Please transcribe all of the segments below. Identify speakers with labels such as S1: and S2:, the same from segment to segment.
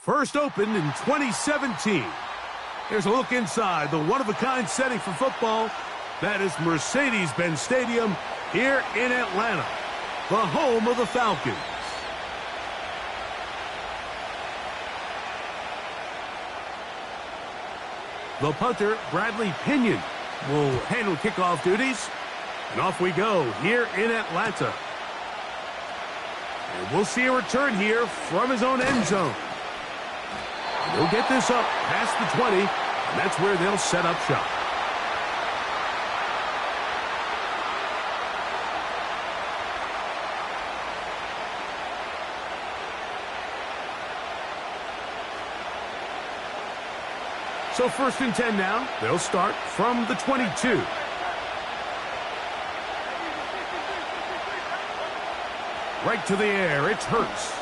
S1: First opened in 2017. Here's a look inside the one-of-a-kind setting for football. That is Mercedes-Benz Stadium here in Atlanta, the home of the Falcons. The punter, Bradley Pinion, will handle kickoff duties. And off we go here in Atlanta. And we'll see a return here from his own end zone. And he'll get this up past the 20, and that's where they'll set up shop. So 1st and 10 now. They'll start from the 22. Right to the air, it's Hurts.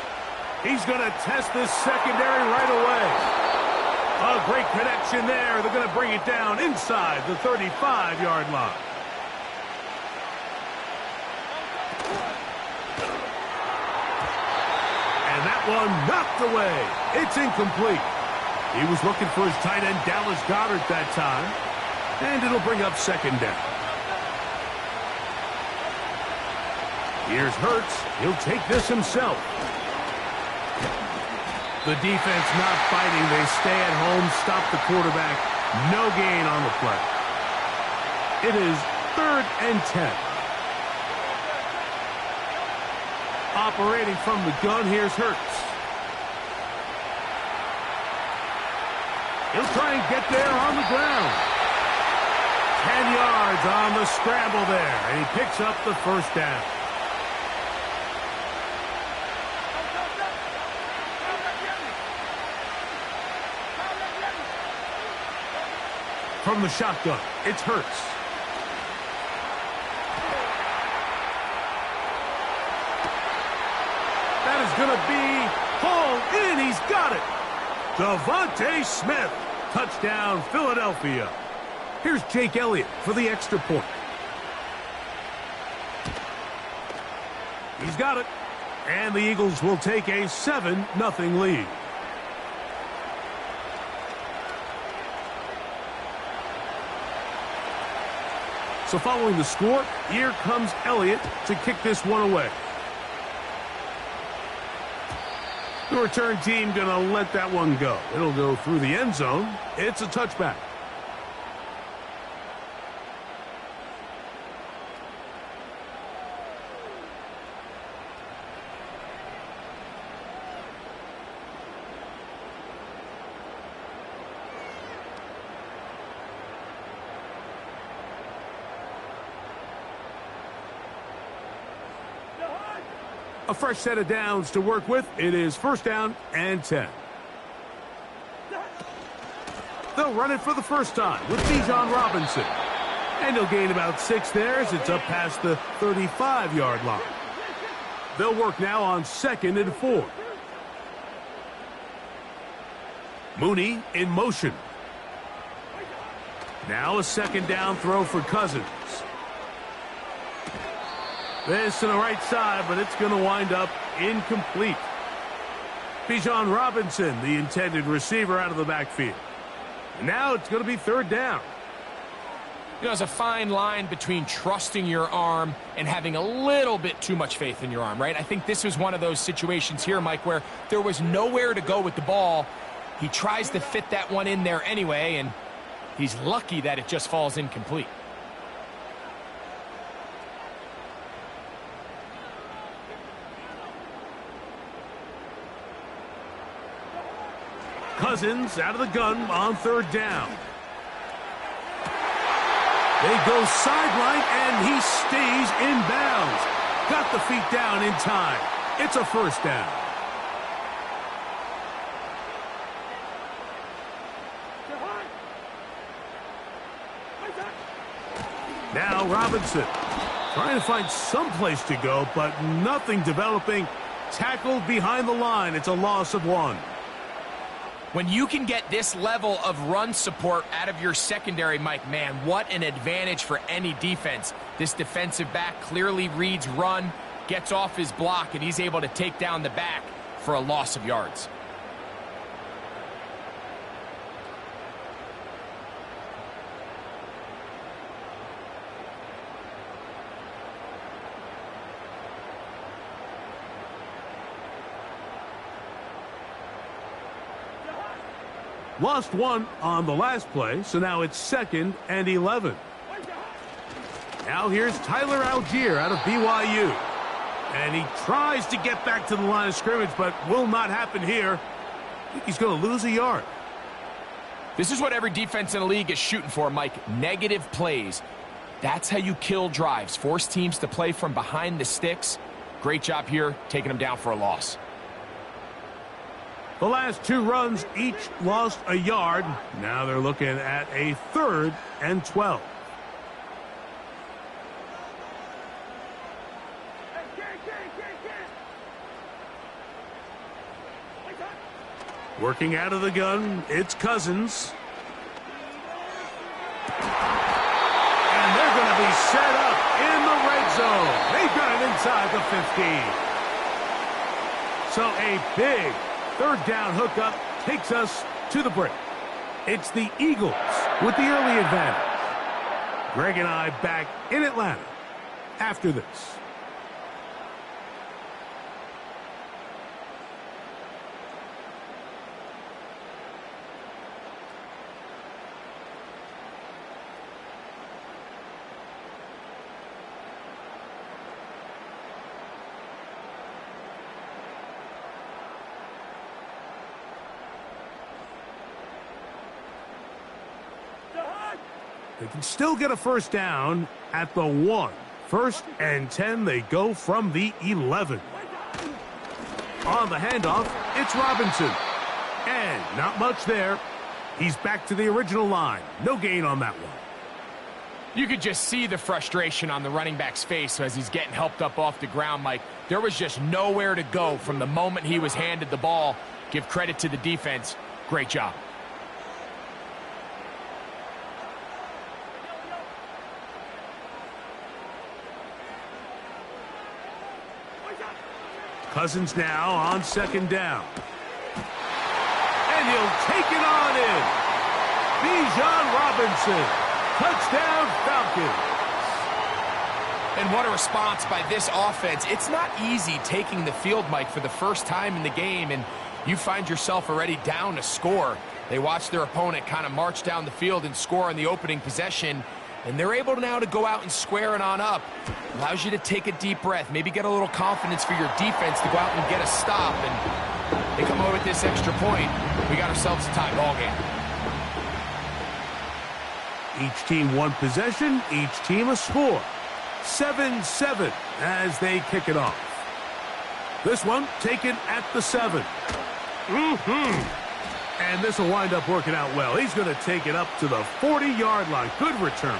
S1: He's going to test this secondary right away. A great connection there. They're going to bring it down inside the 35-yard line. And that one knocked away. It's incomplete. He was looking for his tight end, Dallas Goedert, that time. And it'll bring up 2nd down. Here's Hurts. He'll take this himself. The defense not fighting. They stay at home, stop the quarterback. No gain on the play. It is 3rd and 10. Operating from the gun, here's Hurts. He'll try and get there on the ground. 10 yards on the scramble there, and he picks up the 1st down. From the shotgun, it's Hurts. That is going to be hauled in. He's got it. Devontae Smith. Touchdown, Philadelphia. Here's Jake Elliott for the extra point. He's got it. And the Eagles will take a 7-0 lead. So following the score, here comes Elliott to kick this one away. The return team going to let that one go. It'll go through the end zone. It's a touchback. A fresh set of downs to work with. It is 1st down and 10. They'll run it for the first time with Bijan Robinson. And he'll gain about 6 there as it's up past the 35-yard line. They'll work now on 2nd and 4. Mooney in motion. Now a 2nd down throw for Cousins. This to the right side, but it's going to wind up incomplete. Bijan Robinson, the intended receiver, out of the backfield. And now it's going to be 3rd down.
S2: You know, there's a fine line between trusting your arm and having a little bit too much faith in your arm, right? I think this was one of those situations here, Mike, where there was nowhere to go with the ball. He tries to fit that one in there anyway, and he's lucky that it just falls incomplete.
S1: Cousins out of the gun on 3rd down. They go sideline, and he stays in bounds. Got the feet down in time. It's a 1st down. Now Robinson trying to find some place to go, but nothing developing. Tackled behind the line. It's a loss of 1.
S2: When you can get this level of run support out of your secondary, Mike, man, what an advantage for any defense. This defensive back clearly reads run, gets off his block, and he's able to take down the back for a loss of yards.
S1: Lost one on the last play, so now it's 2nd and 11. Now here's Tyler Algier out of BYU. And he tries to get back to the line of scrimmage, but will not happen here. I think he's going to lose a yard.
S2: This is what every defense in the league is shooting for, Mike. Negative plays. That's how you kill drives. Force teams to play from behind the sticks. Great job here, taking them down for a loss.
S1: The last 2 runs each lost a yard. Now they're looking at a 3rd and 12. Working out of the gun, it's Cousins. And they're going to be set up in the red zone. They've got it inside the 15. So a big 3rd down hookup takes us to the break. It's the Eagles with the early advantage. Greg and I back in Atlanta after this. They can still get a 1st down at the 1. 1st and 10, they go from the 11. On the handoff, it's Robinson. And not much there. He's back to the original line. No gain on that one.
S2: You could just see the frustration on the running back's face as he's getting helped up off the ground, Mike. There was just nowhere to go from the moment he was handed the ball. Give credit to the defense. Great job.
S1: Cousins now on 2nd down. And he'll take it on in. Bijan Robinson. Touchdown Falcons.
S2: And what a response by this offense. It's not easy taking the field, Mike, for the first time in the game, and you find yourself already down a score. They watch their opponent kind of march down the field and score on the opening possession, and they're able now to go out and square it on up. Allows you to take a deep breath, maybe get a little confidence for your defense to go out and get a stop, and they come away with this extra point. We got ourselves a tie ball game.
S1: Each team 1 possession, each team a score. 7-7 as they kick it off. This one taken at the 7. And this will wind up working out well. He's going to take it up to the 40-yard line. Good return.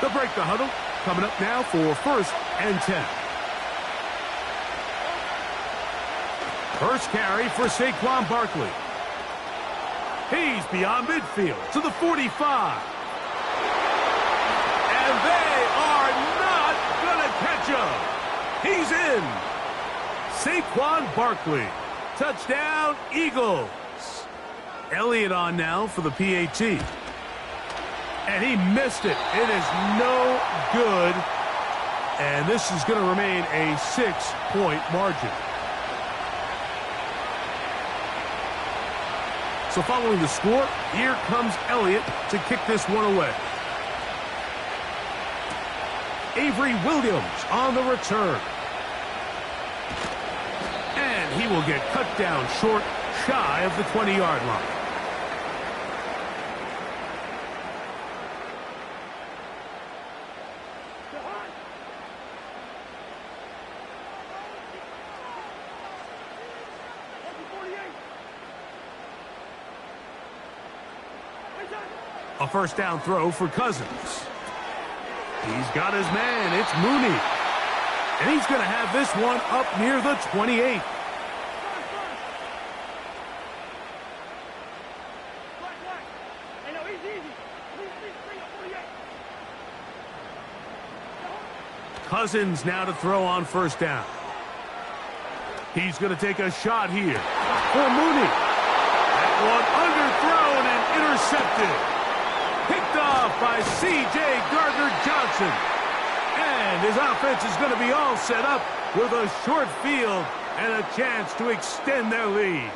S1: They'll break the huddle. Coming up now for 1st and 10. First carry for Saquon Barkley. He's beyond midfield to the 45. And they are not going to catch him. He's in. Saquon Barkley. Touchdown, Eagles. Elliott on now for the PAT. And he missed it. It is no good. And this is going to remain a 6-point margin. So following the score, here comes Elliott to kick this one away. Avery Williams on the return. And he will get cut down short, shy of the 20-yard line. A 1st down throw for Cousins. He's got his man. It's Mooney. And he's going to have this one up near the 28. Cousins now to throw on 1st down. He's going to take a shot here for Mooney. That one underthrown and intercepted. Picked off by C.J. Gardner-Johnson. And his offense is going to be all set up with a short field and a chance to extend their lead.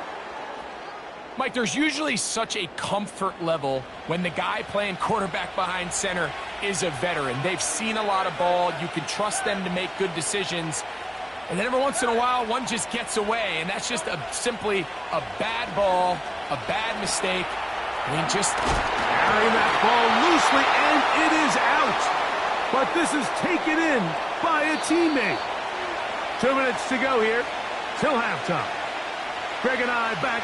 S2: Mike, there's usually such a comfort level when the guy playing quarterback behind center is a veteran. They've seen a lot of ball. You can trust them to make good decisions. And then every once in a while, one just gets away, and that's just simply a bad ball, a bad mistake. I mean, just
S1: carrying that ball loosely, and it is out. But this is taken in by a teammate. 2 minutes to go here till halftime. Greg and I back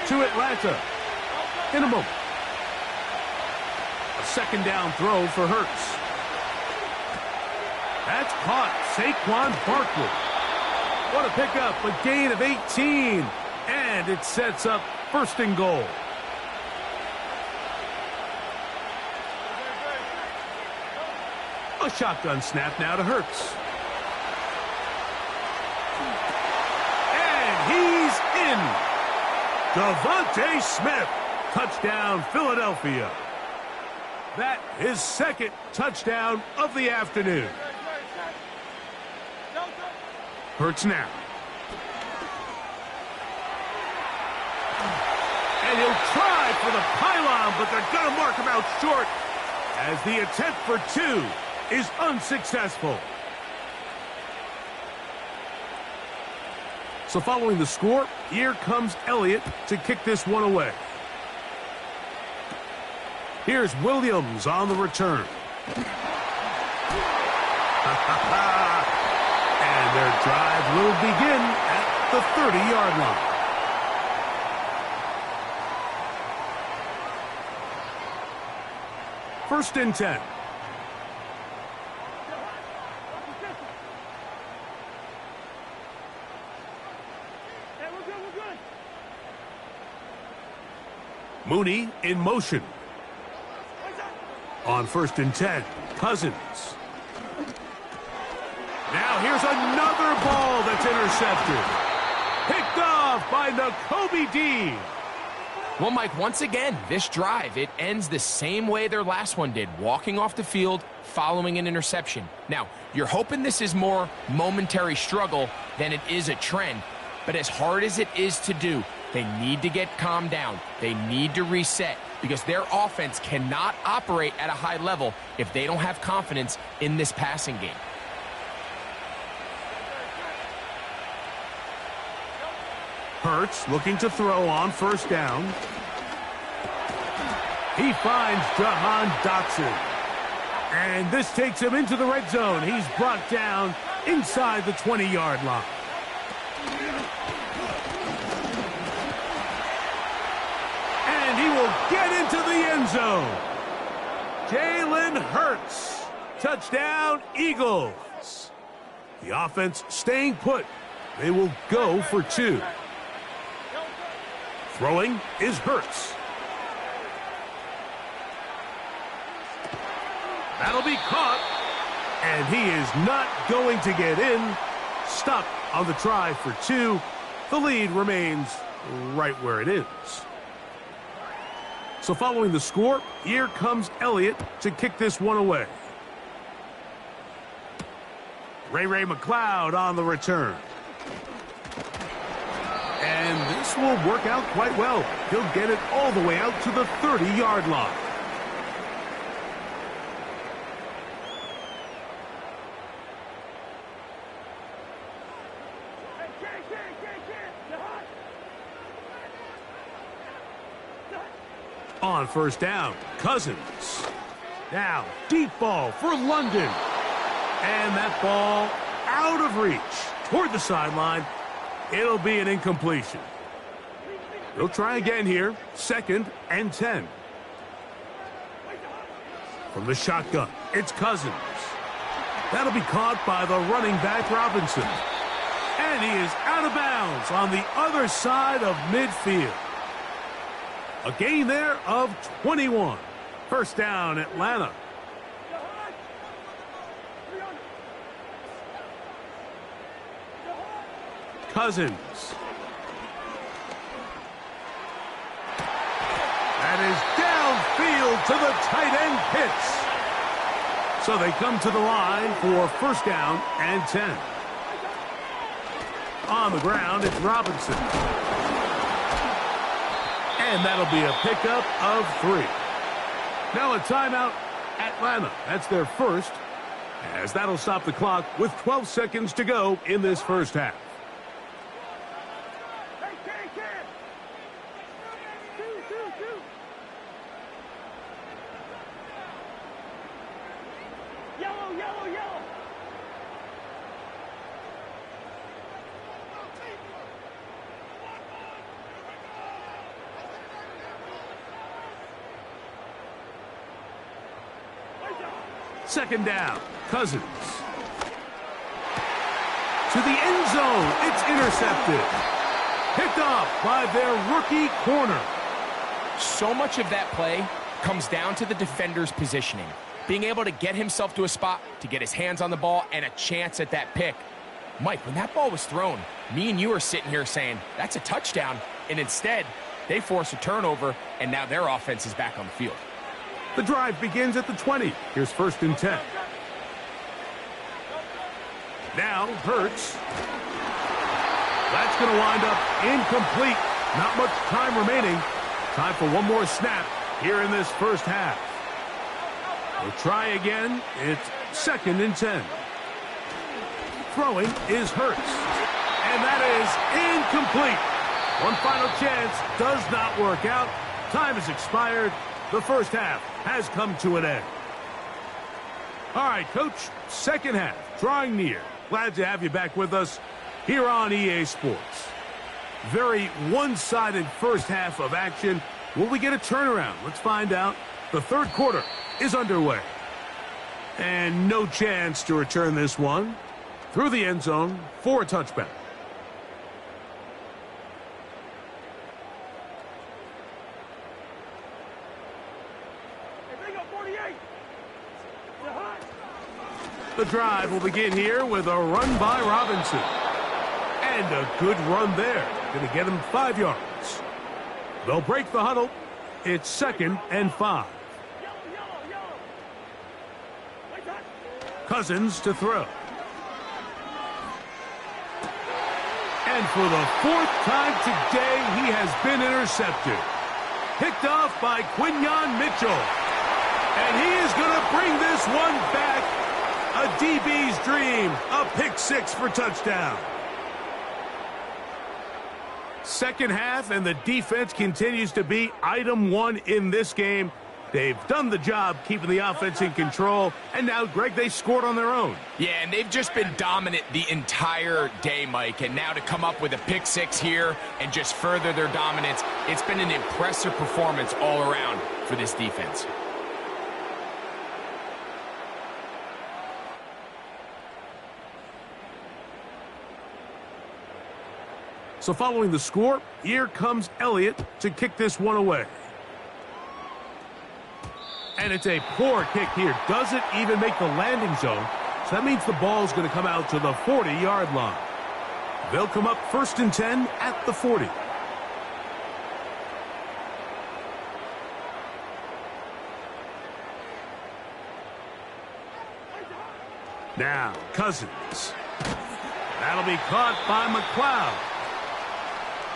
S1: to Atlanta in a moment. A second down throw for Hurts. That's caught. Saquon Barkley. What a pickup. A gain of 18. And it sets up first and goal. A shotgun snap now to Hurts. And he's in. Devontae Smith. Touchdown, Philadelphia. That is second touchdown of the afternoon. Hurts now. And he'll try for the pylon, but they're going to mark him out short as the attempt for two is unsuccessful. So following the score, here comes Elliott to kick this one away. Here's Williams on the return. And their drive will begin at the 30-yard line. First and 10. Mooney in motion. On first and 10, Cousins. Now here's another ball that's intercepted. Picked off by Nakobe Dean.
S2: Well, Mike, once again, this drive, it ends the same way their last one did, walking off the field, following an interception. Now, you're hoping this is more momentary struggle than it is a trend, but as hard as it is to do, they need to get calmed down. They need to reset because their offense cannot operate at a high level if they don't have confidence in this passing game.
S1: Hurts looking to throw on first down. He finds Jahan Dotson. And this takes him into the red zone. He's brought down inside the 20-yard line. And he will get into the end zone. Jalen Hurts. Touchdown, Eagles. The offense staying put. They will go for two. Throwing is Hurts. That'll be caught. And he is not going to get in. Stuck on the try for two. The lead remains right where it is. So following the score, here comes Elliott to kick this one away. Ray McLeod on the return. And this will work out quite well. He'll get it all the way out to the 30-yard line. On first down, Cousins. Now, deep ball for London. And that ball out of reach toward the sideline. It'll be an incompletion. They'll try again here. Second and 10. From the shotgun, it's Cousins. That'll be caught by the running back Robinson. And he is out of bounds on the other side of midfield. A gain there of 21. First down, Atlanta. Cousins. That is downfield to the tight end Pitts. So they come to the line for first down and 10. On the ground, it's Robinson. And that'll be a pickup of 3. Now a timeout, Atlanta. That's their first, as that'll stop the clock with 12 seconds to go in this first half. Second down, Cousins. To the end zone, it's intercepted. Picked off by their rookie corner.
S2: So much of that play comes down to the defender's positioning. Being able to get himself to a spot, to get his hands on the ball, and a chance at that pick. Mike, when that ball was thrown, me and you are sitting here saying, that's a touchdown. And instead, they force a turnover, and now their offense is back on the field.
S1: The drive begins at the 20. Here's 1st and 10. Now, Hurts. That's going to wind up incomplete. Not much time remaining. Time for one more snap here in this first half. We'll try again. It's 2nd and 10. Throwing is Hurts. And that is incomplete. One final chance does not work out. Time has expired. The first half has come to an end. All right, Coach, second half drawing near. Glad to have you back with us here on EA Sports. Very one-sided first half of action. Will we get a turnaround? Let's find out. The third quarter is underway. And no chance to return this one through the end zone for a touchback. The drive will begin here with a run by Robinson. And a good run there. Going to get him 5 yards. They'll break the huddle. It's 2nd and 5. Cousins to throw. And for the 4th time today, he has been intercepted. Picked off by Quinyon Mitchell. And he is going to bring this one back. A DB's dream, a pick 6 for touchdown. Second half, and the defense continues to be item 1 in this game. They've done the job keeping the offense in control, and now, Greg, they scored on their own.
S2: Yeah, and they've just been dominant the entire day, Mike, and now to come up with a pick 6 here and just further their dominance, it's been an impressive performance all around for this defense.
S1: So following the score, here comes Elliott to kick this one away. And it's a poor kick here. Doesn't even make the landing zone. So that means the ball is going to come out to the 40-yard line. They'll come up 1st and 10 at the 40. Now, Cousins. That'll be caught by McLeod.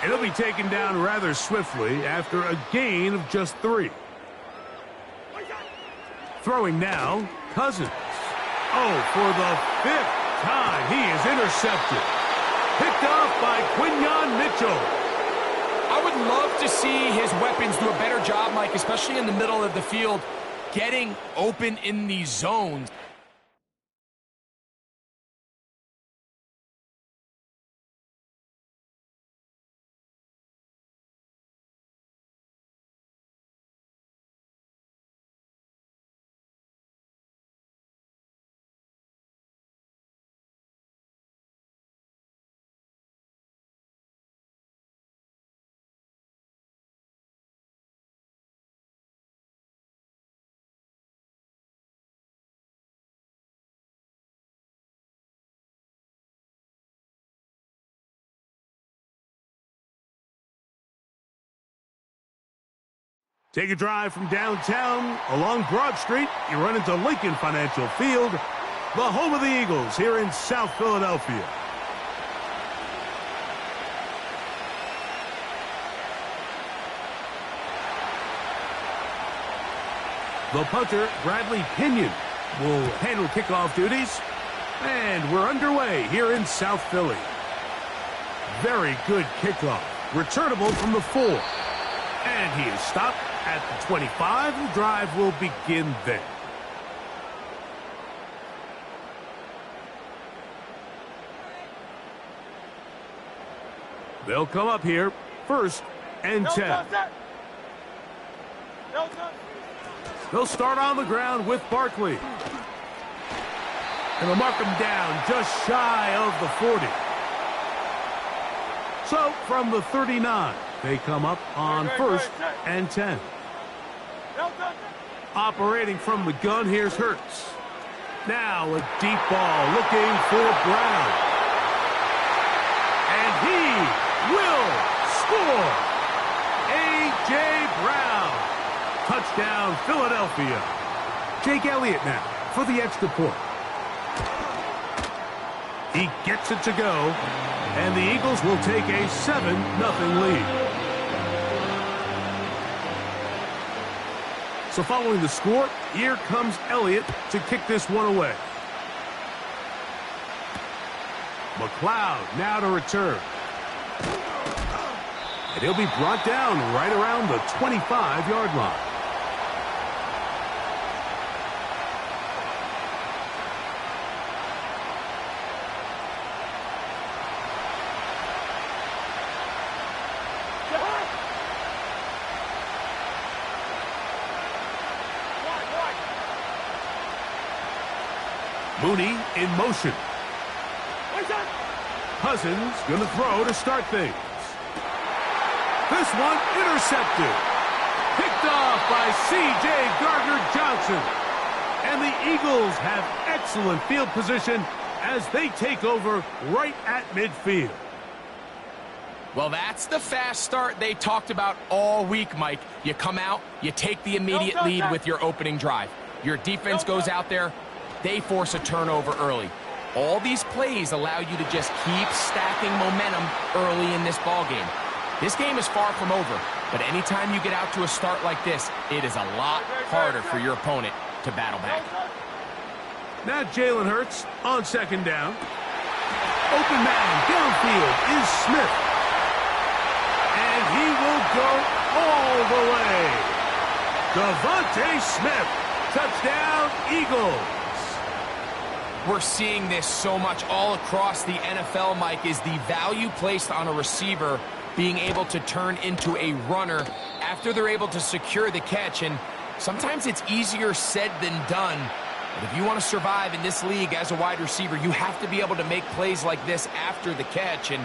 S1: It'll be taken down rather swiftly after a gain of just 3. Throwing now, Cousins. Oh, for the 5th time, he is intercepted. Picked off by Quinyon Mitchell.
S2: I would love to see his weapons do a better job, Mike, especially in the middle of the field, getting open in these zones.
S1: Take a drive from downtown along Broad Street. You run into Lincoln Financial Field, the home of the Eagles here in South Philadelphia. The punter, Bradley Pinion, will handle kickoff duties. And we're underway here in South Philly. Very good kickoff. Returnable from the 4. And he is stopped at the 25. The drive will begin there. They'll come up here. 1st and 10. They'll start on the ground with Barkley. And they'll mark him down just shy of the 40. So from the 39, they come up on 1st and 10. Operating from the gun, here's Hurts. Now a deep ball looking for Brown. And he will score. A.J. Brown. Touchdown, Philadelphia. Jake Elliott now for the extra point. He gets it to go, and the Eagles will take a 7-0 lead. So following the score, here comes Elliott to kick this one away. McLeod now to return. And he'll be brought down right around the 25-yard line. Mooney in motion. Cousins going to throw to start things. This one intercepted. Picked off by C.J. Gardner-Johnson. And the Eagles have excellent field position as they take over right at midfield.
S2: Well, that's the fast start they talked about all week, Mike. You come out, you take the immediate lead with your opening drive. Your defense goes out there, they force a turnover early. All these plays allow you to just keep stacking momentum early in this ball game. This game is far from over, but anytime you get out to a start like this, it is a lot harder for your opponent to battle back.
S1: Now Jalen Hurts on 2nd down. Open man downfield is Smith. And he will go all the way. Devontae Smith. Touchdown, Eagles.
S2: We're seeing this so much all across the NFL, Mike, is the value placed on a receiver being able to turn into a runner after they're able to secure the catch. And sometimes it's easier said than done. But if you want to survive in this league as a wide receiver, you have to be able to make plays like this after the catch. And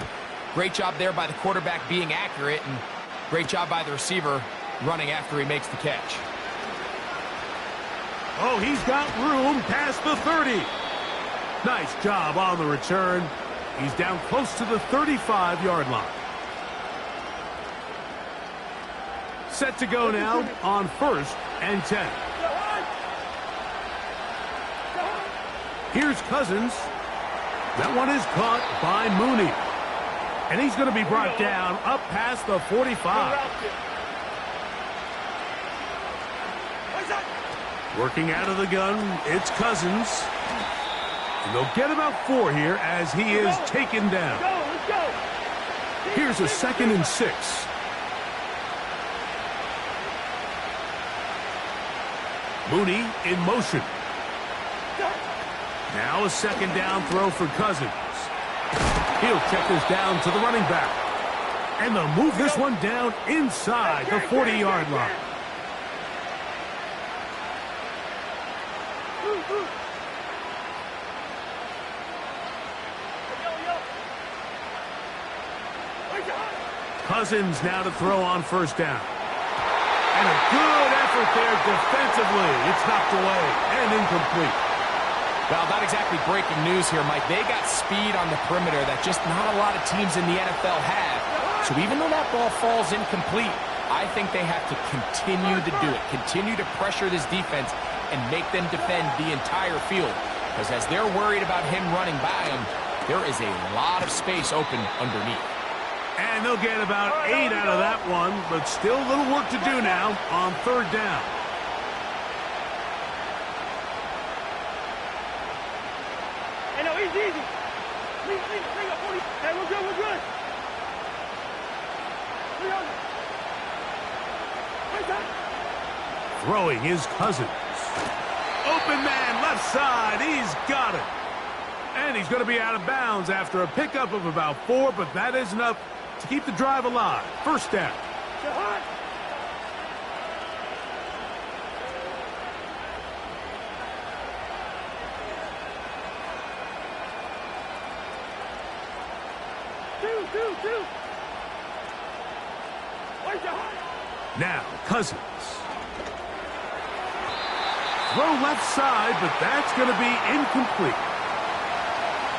S2: great job there by the quarterback being accurate, and great job by the receiver running after he makes the catch.
S1: Oh, he's got room past the 30. Nice job on the return. He's down close to the 35-yard line. Set to go now on 1st and 10. Here's Cousins. That one is caught by Mooney. And he's going to be brought down up past the 45. Working out of the gun, it's Cousins. And they'll get about 4 here as he is taken down. Here's a 2nd and 6. Mooney in motion. Now a 2nd down throw for Cousins. He'll check this down to the running back. And they'll move this one down inside the 40-yard line. Cousins now to throw on 1st down. And a good effort there defensively. It's knocked away and incomplete.
S2: Well, not exactly breaking news here, Mike. They got speed on the perimeter that just not a lot of teams in the NFL have. So even though that ball falls incomplete, I think they have to continue to do it. Continue to pressure this defense and make them defend the entire field. Because as they're worried about him running by them, there is a lot of space open underneath.
S1: And they'll get about 8 out of that one, but still a little work to do now on 3rd down.
S3: Hey, no, easy. Bring up 40. Hey, we're good.
S1: Throwing his Cousins. Open man, left side. He's got it. And he's going to be out of bounds after a pickup of about 4, but that is enough to keep the drive alive. First down.
S3: Two.
S1: Now, Cousins. Throw left side, but that's going to be incomplete.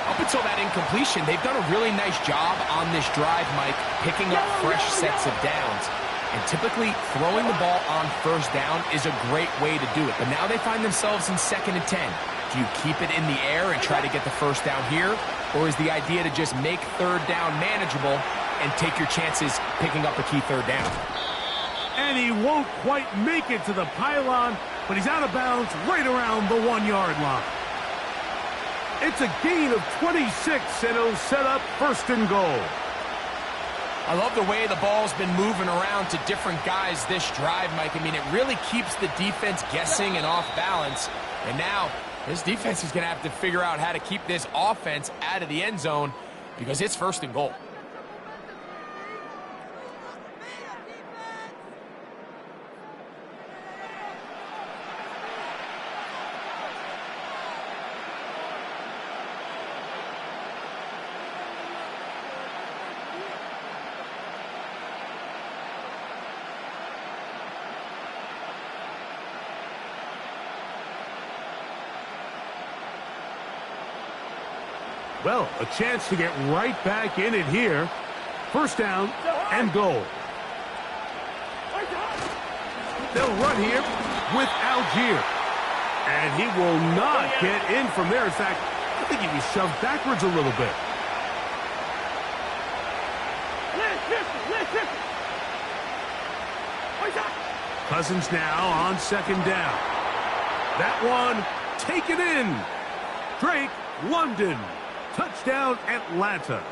S2: Up until that incompletion, they've done a really nice job on this drive, Mike, picking up fresh sets of downs. And typically, throwing the ball on first down is a great way to do it. But now they find themselves in 2nd and 10. Do you keep it in the air and try to get the first down here? Or is the idea to just make 3rd down manageable and take your chances picking up a key 3rd down?
S1: And he won't quite make it to the pylon, but he's out of bounds right around the 1-yard line. It's a gain of 26, and it'll set up 1st and goal.
S2: I love the way the ball's been moving around to different guys this drive, Mike. I mean, it really keeps the defense guessing and off balance. And now, this defense is going to have to figure out how to keep this offense out of the end zone because it's 1st and goal.
S1: Well, a chance to get right back in it here. 1st down and goal. They'll run here with Algier. And he will not get in from there. In fact, I think he was shoved backwards a little bit. Cousins now on 2nd down. That one taken in. Drake London. Touchdown, Atlanta.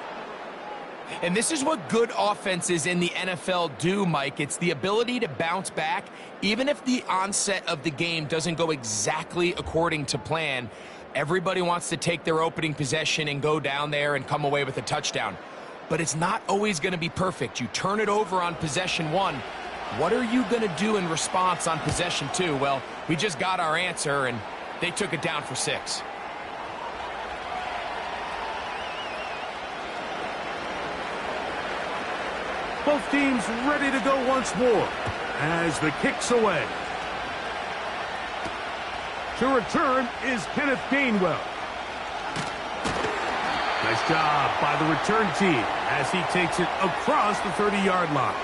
S2: And this is what good offenses in the NFL do, Mike. It's the ability to bounce back, even if the onset of the game doesn't go exactly according to plan. Everybody wants to take their opening possession and go down there and come away with a touchdown. But it's not always going to be perfect. You turn it over on possession 1. What are you going to do in response on possession 2? Well, we just got our answer, and they took it down for 6.
S1: Both teams ready to go once more as the kick's away. To return is Kenneth Gainwell. Nice job by the return team as he takes it across the 30-yard line.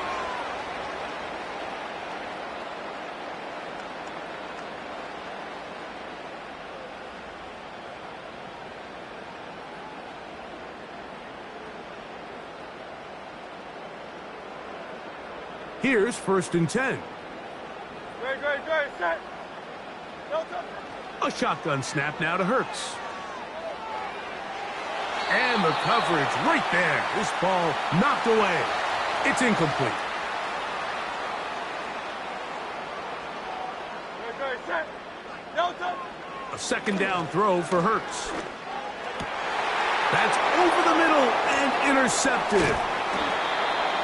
S1: Here's 1st and 10.
S3: Great, set.
S1: A shotgun snap now to Hurts. And the coverage right there. This ball knocked away. It's incomplete.
S3: Great, set.
S1: A 2nd down throw for Hurts. That's over the middle and intercepted.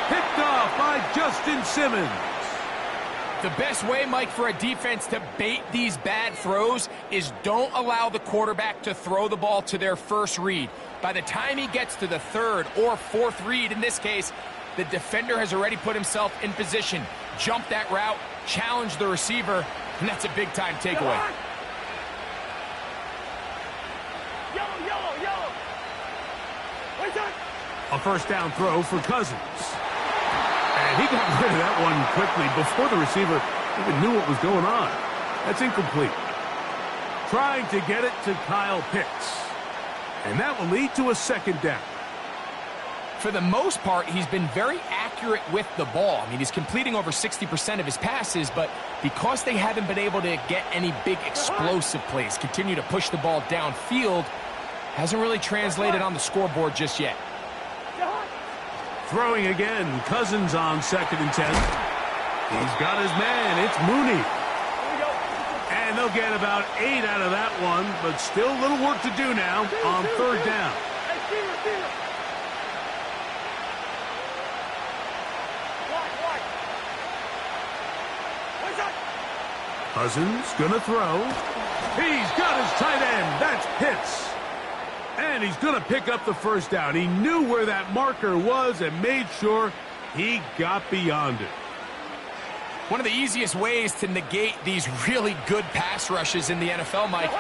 S1: Picked off by Justin Simmons.
S2: The best way, Mike, for a defense to bait these bad throws is don't allow the quarterback to throw the ball to their first read. By the time he gets to the 3rd or 4th read, in this case, the defender has already put himself in position. Jump that route, challenge the receiver, and that's a big-time takeaway.
S3: Yellow.
S1: A 1st down throw for Cousins. And he got rid of that one quickly before the receiver even knew what was going on. That's incomplete. Trying to get it to Kyle Pitts. And that will lead to a 2nd down.
S2: For the most part, he's been very accurate with the ball. I mean, he's completing over 60% of his passes, but because they haven't been able to get any big explosive plays, continue to push the ball downfield, Hasn't really translated on the scoreboard just yet.
S1: Throwing again. Cousins on 2nd and 10. He's got his man. It's Mooney. And they'll get about 8 out of that one, but still a little work to do now on 3rd down. Cousins gonna throw. He's got his tight end. That's Pitts. And he's gonna pick up the 1st down. He knew where that marker was and made sure he got beyond it.
S2: One of the easiest ways to negate these really good pass rushes in the NFL, Mike,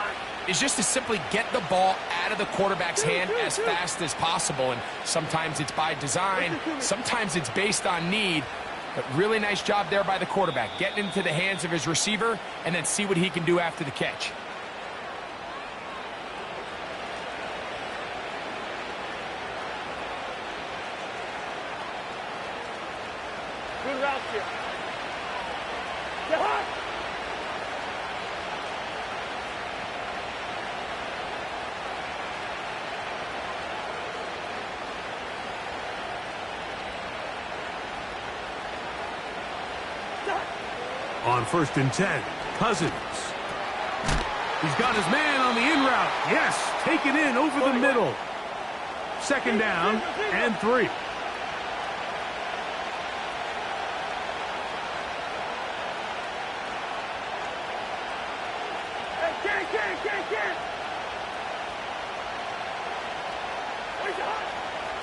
S2: is just to simply get the ball out of the quarterback's hand as fast as possible. And sometimes it's by design, sometimes it's based on need. But really nice job there by the quarterback, getting into the hands of his receiver and then see what he can do after the catch.
S3: Good route here. Get hot.
S1: On 1st and 10, Cousins. He's got his man on the in route. Yes, taken in over the middle. 2nd down and 3.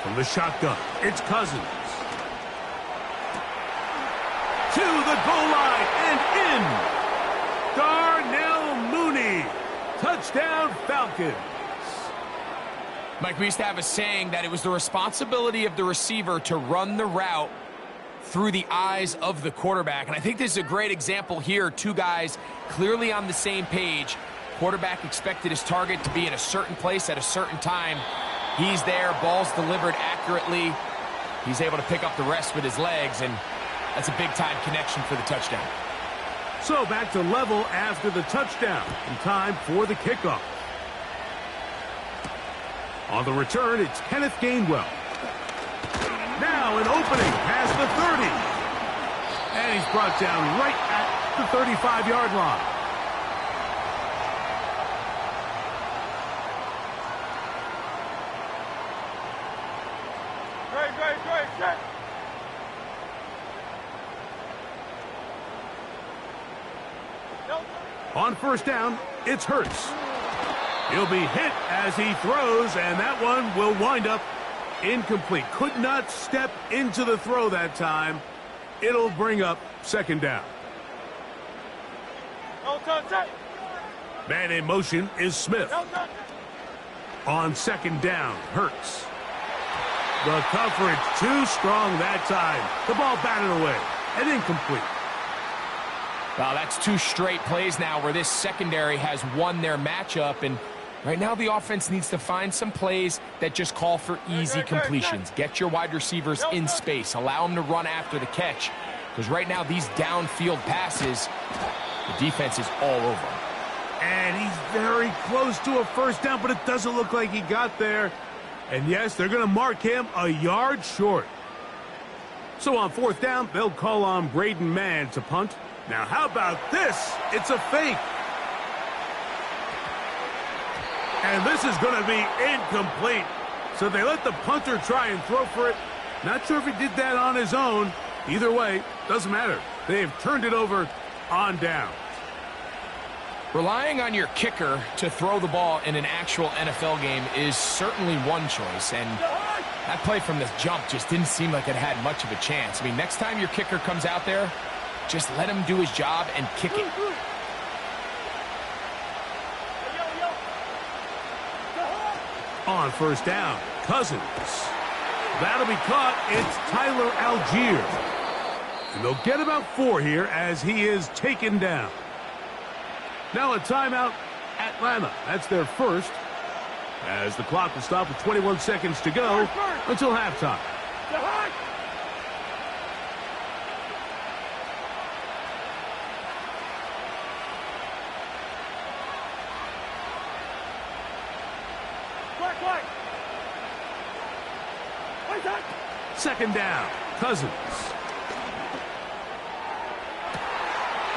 S1: From the shotgun, it's Cousins. To the goal line and in. Darnell Mooney. Touchdown Falcons.
S2: Mike, we used to have a saying that it was the responsibility of the receiver to run the route through the eyes of the quarterback. And I think this is a great example here. 2 guys clearly on the same page. Quarterback expected his target to be in a certain place at a certain time. He's there, ball's delivered accurately. He's able to pick up the rest with his legs, and that's a big-time connection for the touchdown.
S1: So back to level after the touchdown, and time for the kickoff. On the return, it's Kenneth Gainwell. Now an opening past the 30. And he's brought down right at the 35-yard line.
S3: Great.
S1: On 1st down, it's Hurts. He'll be hit as he throws, and that one will wind up incomplete. Could not step into the throw that time. It'll bring up 2nd down. Man in motion is Smith. On 2nd down, Hurts. The coverage too strong that time. The ball batted away and incomplete.
S2: Well, that's 2 straight plays now where this secondary has won their matchup, and right now the offense needs to find some plays that just call for easy completions. Get your wide receivers in space. Allow them to run after the catch, because right now these downfield passes, the defense is all over them.
S1: And he's very close to a 1st down, but it doesn't look like he got there. And yes, they're going to mark him a yard short. So on 4th down, they'll call on Braden Mann to punt. Now, how about this? It's a fake. And this is going to be incomplete. So they let the punter try and throw for it. Not sure if he did that on his own. Either way, doesn't matter. They've turned it over on down.
S2: Relying on your kicker to throw the ball in an actual NFL game is certainly one choice, and that play from the jump just didn't seem like it had much of a chance. I mean, next time your kicker comes out there, just let him do his job and kick it.
S1: On 1st down, Cousins. That'll be caught. It's Tyler Algier. And they'll get about 4 here as he is taken down. Now a timeout, Atlanta. That's their first, as the clock will stop with 21 seconds to go until halftime.
S3: Flag. Where's that?
S1: Second down. Cousins.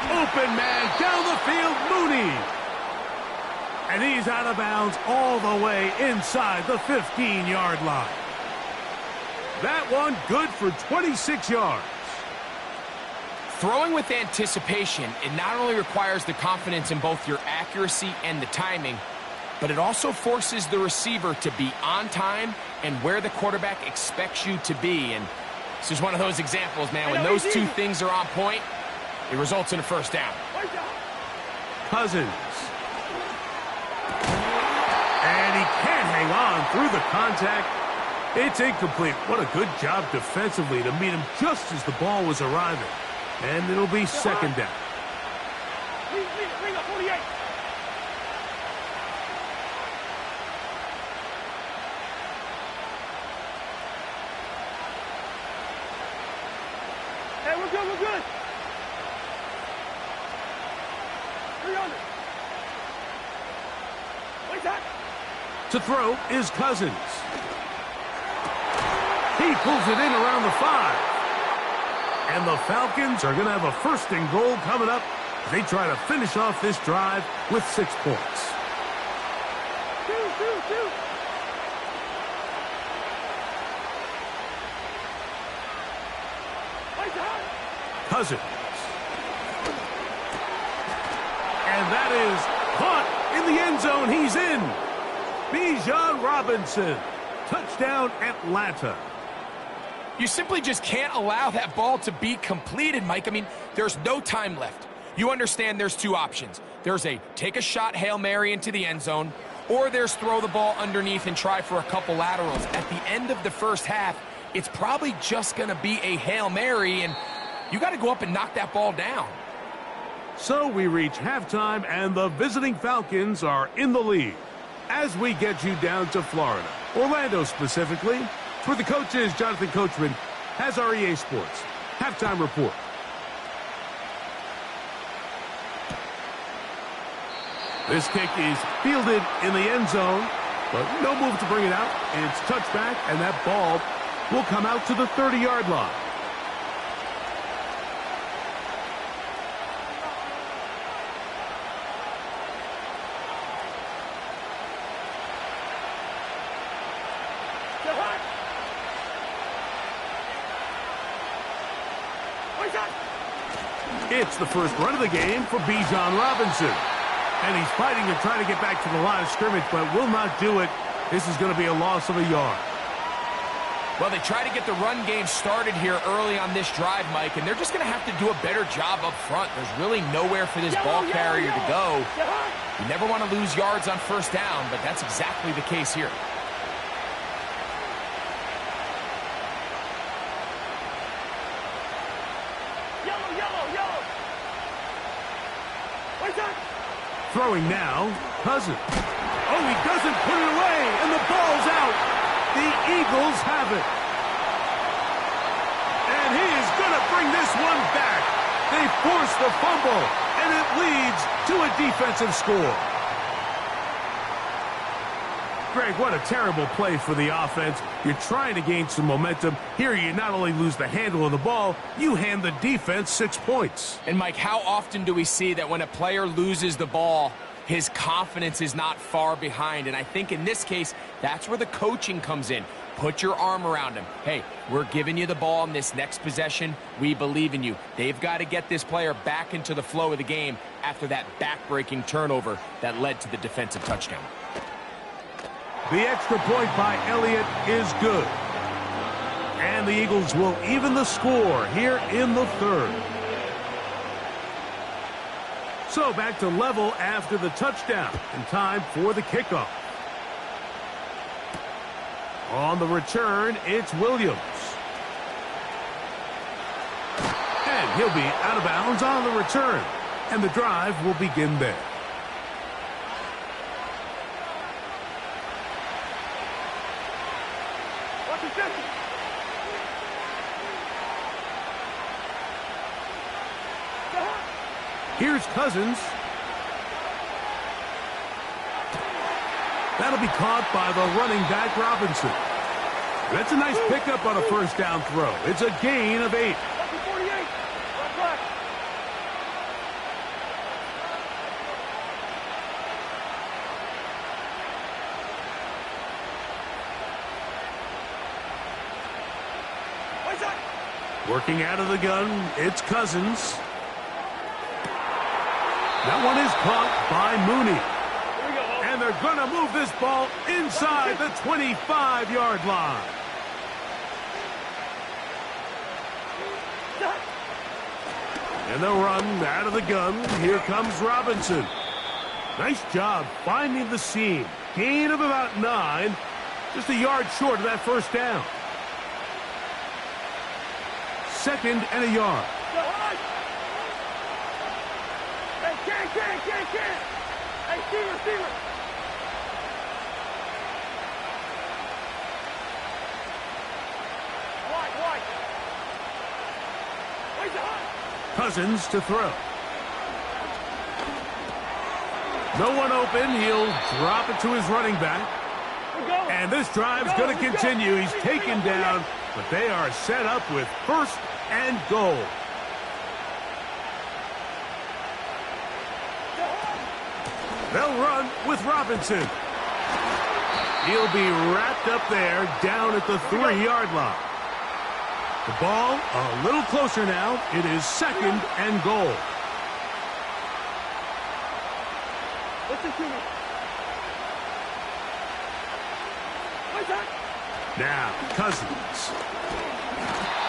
S1: Open man down the field, Mooney. And he's out of bounds all the way inside the 15-yard line. That one good for 26 yards.
S2: Throwing with anticipation, it not only requires the confidence in both your accuracy and the timing, but it also forces the receiver to be on time and where the quarterback expects you to be. And this is one of those examples, man. When those two things are on point, it results in a first down.
S1: Cousins. And he can't hang on through the contact. It's incomplete. What a good job defensively to meet him just as the ball was arriving. And it'll be second down.
S3: Bring up 48. Hey, we're good. 300. Where's that?
S1: To throw is Cousins. He pulls it in around the 5. And the Falcons are going to have a first and goal coming up as they try to finish off this drive with 6 points.
S3: Two. Where's that?
S1: Cousins. And that is caught in the end zone. He's in. Bijan Robinson. Touchdown, Atlanta.
S2: You simply just can't allow that ball to be completed, Mike. I mean, there's no time left. You understand there's two options. There's a take a shot Hail Mary into the end zone, or there's throw the ball underneath and try for a couple laterals. At the end of the first half, it's probably just going to be a Hail Mary, and you got to go up and knock that ball down.
S1: So we reach halftime, and the visiting Falcons are in the lead. As we get you down to Florida, Orlando specifically, for the coaches, Jonathan Coachman has our EA Sports halftime report. This kick is fielded in the end zone, but no move to bring it out. It's touchback, and that ball will come out to the 30-yard line. It's the first run of the game for Bijan Robinson. And he's fighting to try to get back to the line of scrimmage, but will not do it. This is going to be a loss of a yard.
S2: Well, they try to get the run game started here early on this drive, Mike, and they're just going to have to do a better job up front. There's really nowhere for this ball carrier to go. You never want to lose yards on first down, but that's exactly the case here.
S1: Throwing now, Cousins. Oh, he doesn't put it away, and the ball's out. The Eagles have it. And he is going to bring this one back. They force the fumble, and it leads to a defensive score. Greg, what a terrible play for the offense. You're trying to gain some momentum. Here you not only lose the handle of the ball, you hand the defense 6 points.
S2: And, Mike, how often do we see that when a player loses the ball, his confidence is not far behind? And I think in this case, that's where the coaching comes in. Put your arm around him. Hey, we're giving you the ball in this next possession. We believe in you. They've got to get this player back into the flow of the game after that back-breaking turnover that led to the defensive touchdown.
S1: The extra point by Elliott is good. And the Eagles will even the score here in the third. So back to level after the touchdown, and time for the kickoff. On the return, it's Williams. And he'll be out of bounds on the return. And the drive will begin there. Here's Cousins. that'll be caught by the running back Robinson. That's a nice pickup on a first down throw. It's a gain of 8.
S3: 48. Right back.
S1: Working out of the gun, it's Cousins. That one is caught by Mooney. And they're going to move this ball inside the 25-yard line. And they'll run out of the gun. Here comes Robinson. Nice job finding the seam. Gain of about 9. Just a yard short of that first down. Second and a yard.
S3: Hey, receiver. Wide.
S1: Cousins to throw. No one open. He'll drop it to his running back. And this drive's going to continue. He's taken down, but they are set up with first and goal. They'll run with Robinson. He'll be wrapped up there down at the 3-yard line. The ball a little closer now. It is second and goal. Now, Cousins.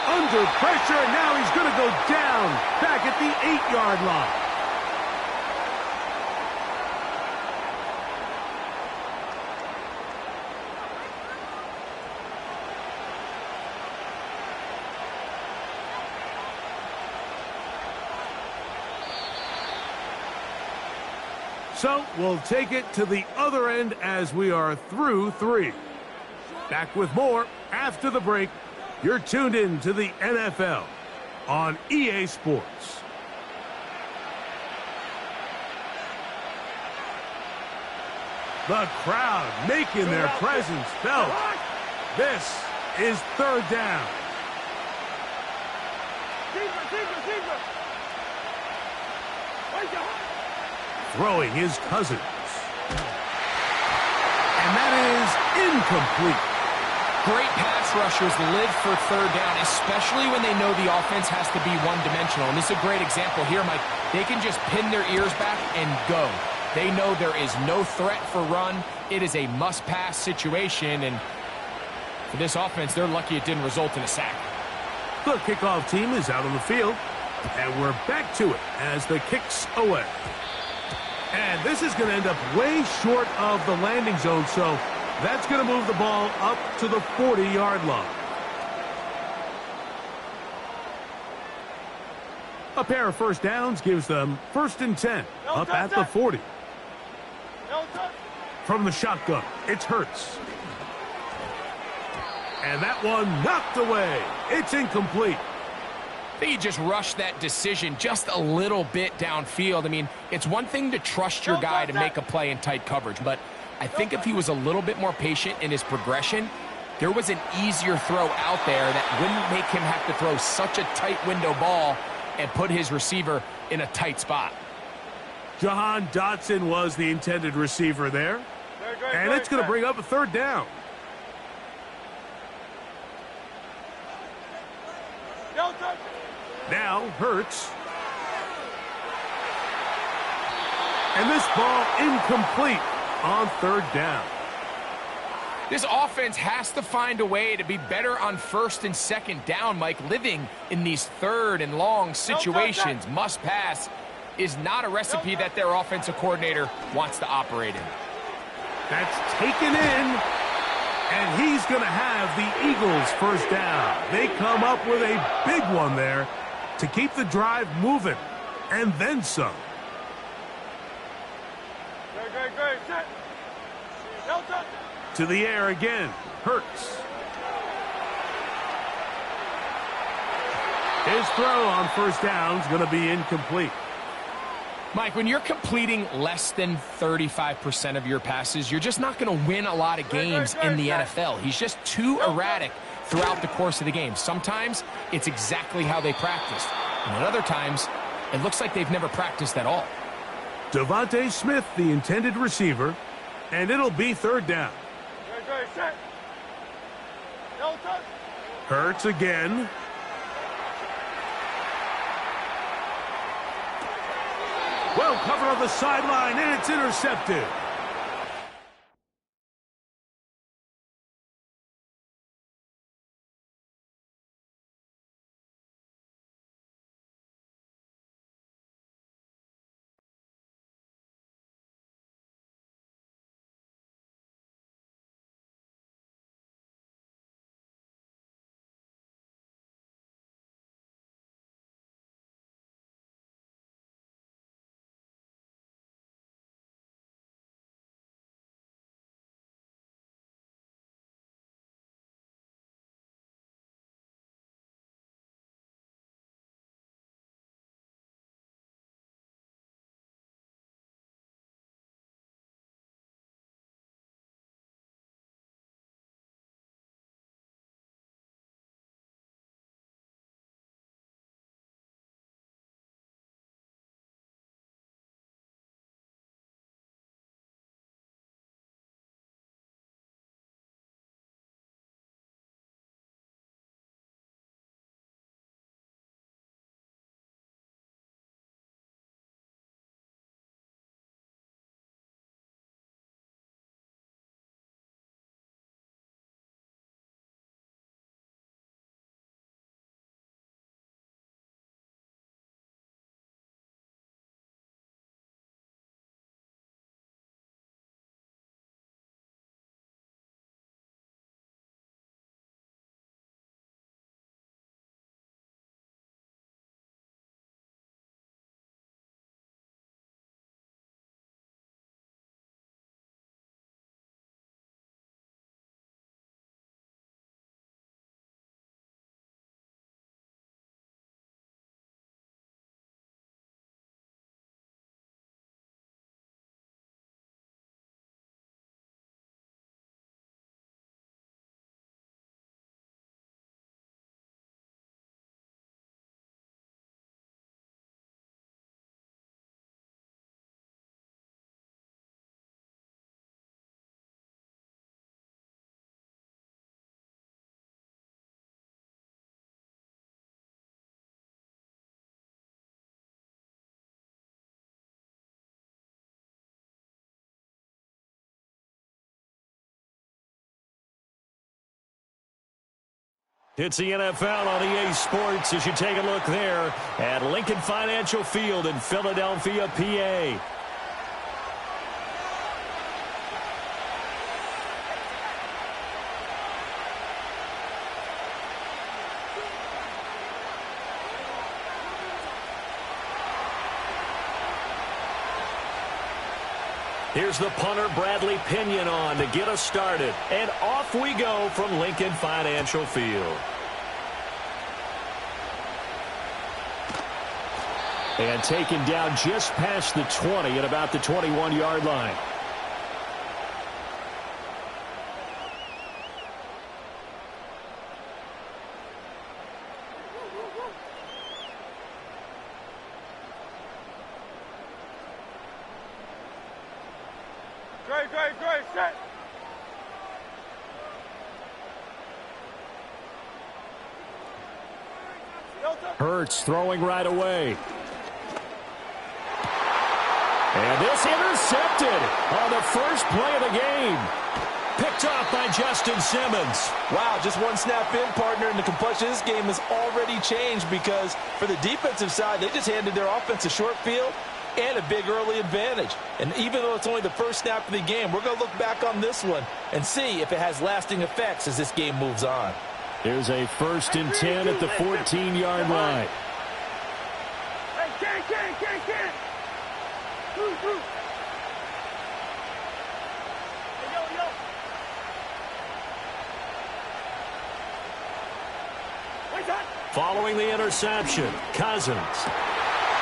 S1: Under pressure, and now he's going to go down back at the 8-yard line. So we'll take it to the other end as we are through 3. Back with more after the break. You're tuned in to the NFL on EA Sports. The crowd making their presence felt. This is third down. Throwing his Cousins. And that is incomplete.
S2: Great pass rushers live for third down, especially when they know the offense has to be one-dimensional. And this is a great example here, Mike. They can just pin their ears back and go. They know there is no threat for run. It is a must-pass situation, and for this offense, they're lucky it didn't result in a sack.
S1: The kickoff team is out on the field, and we're back to it as the kick's away. And this is going to end up way short of the landing zone, so that's going to move the ball up to the 40-yard line. A pair of first downs gives them 1st and 10, up at the 40. From the shotgun, it's Hurts. And that one knocked away. It's incomplete.
S2: I think he just rushed that decision just a little bit downfield. I mean, it's one thing to trust your guy to make a play in tight coverage, but I think if he was a little bit more patient in his progression, there was an easier throw out there that wouldn't make him have to throw such a tight window ball and put his receiver in a tight spot.
S1: Jahan Dotson was the intended receiver there. And it's going to bring up a third down. Now Hurts. And this ball incomplete on third down.
S2: This offense has to find a way to be better on 1st and 2nd down, Mike. Living in these third and long situations, must pass, is not a recipe that their offensive coordinator wants to operate in.
S1: That's taken in. And he's going to have the Eagles first down. They come up with a big one there to keep the drive moving, and then some.
S3: Great. Set. Delta.
S1: To the air again. Hurts. His throw on first down is going to be incomplete.
S2: Mike, when you're completing less than 35% of your passes, you're just not going to win a lot of games in the NFL. He's just too erratic throughout the course of the game. Sometimes it's exactly how they practiced. And at other times, it looks like they've never practiced at all.
S1: Devontae Smith, the intended receiver, and it'll be third down. Hurts again. Well covered on the sideline, and it's intercepted.
S4: It's the NFL on EA Sports as you take a look there at Lincoln Financial Field in Philadelphia, PA. Here's the punter, Bradley Pinion, on to get us started. And off we go from Lincoln Financial Field. And taken down just past the 20 at about the 21-yard line.
S3: Great, set.
S4: Hurts throwing right away. And this intercepted on the first play of the game. Picked off by Justin Simmons.
S5: Wow, just one snap in, partner, and the complexion of this game has already changed because for the defensive side, they just handed their offense a short field and a big early advantage. And even though it's only the first snap of the game, we're going to look back on this one and see if it has lasting effects as this game moves on.
S4: There's a 1st and 10 at the 14-yard line.
S3: Hey, can't. Hey, yo.
S4: Following the interception, Cousins.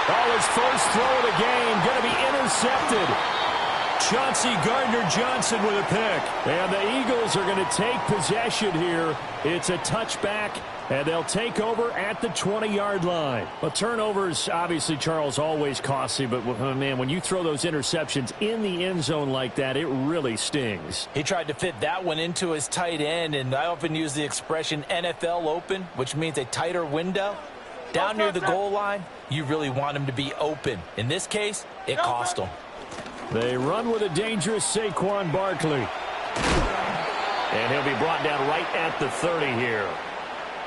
S4: Oh, his first throw of the game going to be intercepted. Chauncey Gardner-Johnson with a pick. And the Eagles are going to take possession here. It's a touchback, and they'll take over at the 20-yard line. Well, turnovers, obviously, Charles, always costly. But, man, when you throw those interceptions in the end zone like that, it really stings.
S5: He tried to fit that one into his tight end, and I often use the expression NFL open, which means a tighter window. Down near the goal line, you really want him to be open. In this case, it cost him.
S4: They run with a dangerous Saquon Barkley. And he'll be brought down right at the 30 here.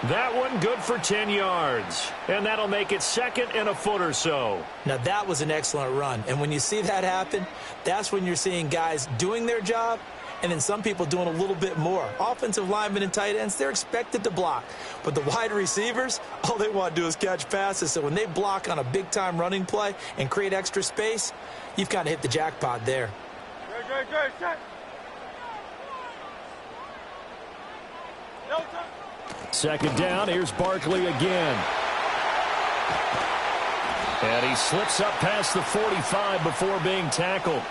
S4: That one good for 10 yards. And that'll make it second and a foot or so.
S5: Now, that was an excellent run. And when you see that happen, that's when you're seeing guys doing their job and then some people doing a little bit more. Offensive linemen and tight ends, they're expected to block. But the wide receivers, all they want to do is catch passes. So when they block on a big-time running play and create extra space, you've kind of hit the jackpot there.
S4: Second down, here's Barkley again. And he slips up past the 45 before being tackled.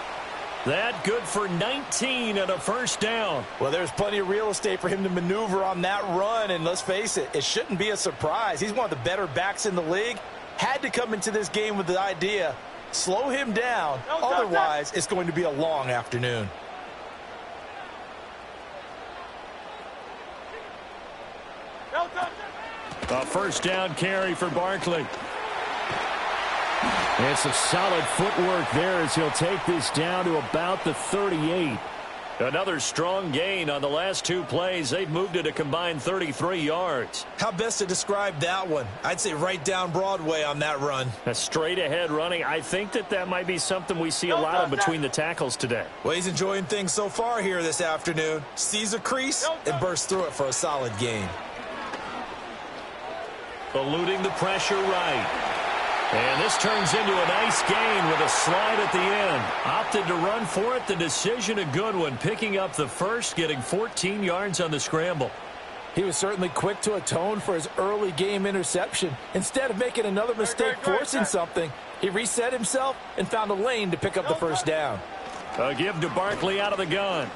S4: That good for 19 and a first down.
S5: Well, there's plenty of real estate for him to maneuver on that run, and let's face it, it shouldn't be a surprise. He's one of the better backs in the league. Had to come into this game with the idea, slow him down, otherwise it's going to be a long afternoon.
S4: A first down carry for Barkley. And some solid footwork there as he'll take this down to about the 38. Another strong gain on the last two plays. They've moved it a combined 33 yards.
S5: How best to describe that one? I'd say right down Broadway on that run.
S4: A straight ahead running. I think that might be something we see a lot of between the tackles today.
S5: Well, he's enjoying things so far here this afternoon. Sees a crease and bursts through it for a solid gain.
S4: Eluding the pressure right. And this turns into a nice gain with a slide at the end. Opted to run for it. The decision a good one. Picking up the first, getting 14 yards on the scramble.
S5: He was certainly quick to atone for his early game interception. Instead of making another mistake forcing something, he reset himself and found a lane to pick up the first down.
S4: A give to Barkley out of the gun.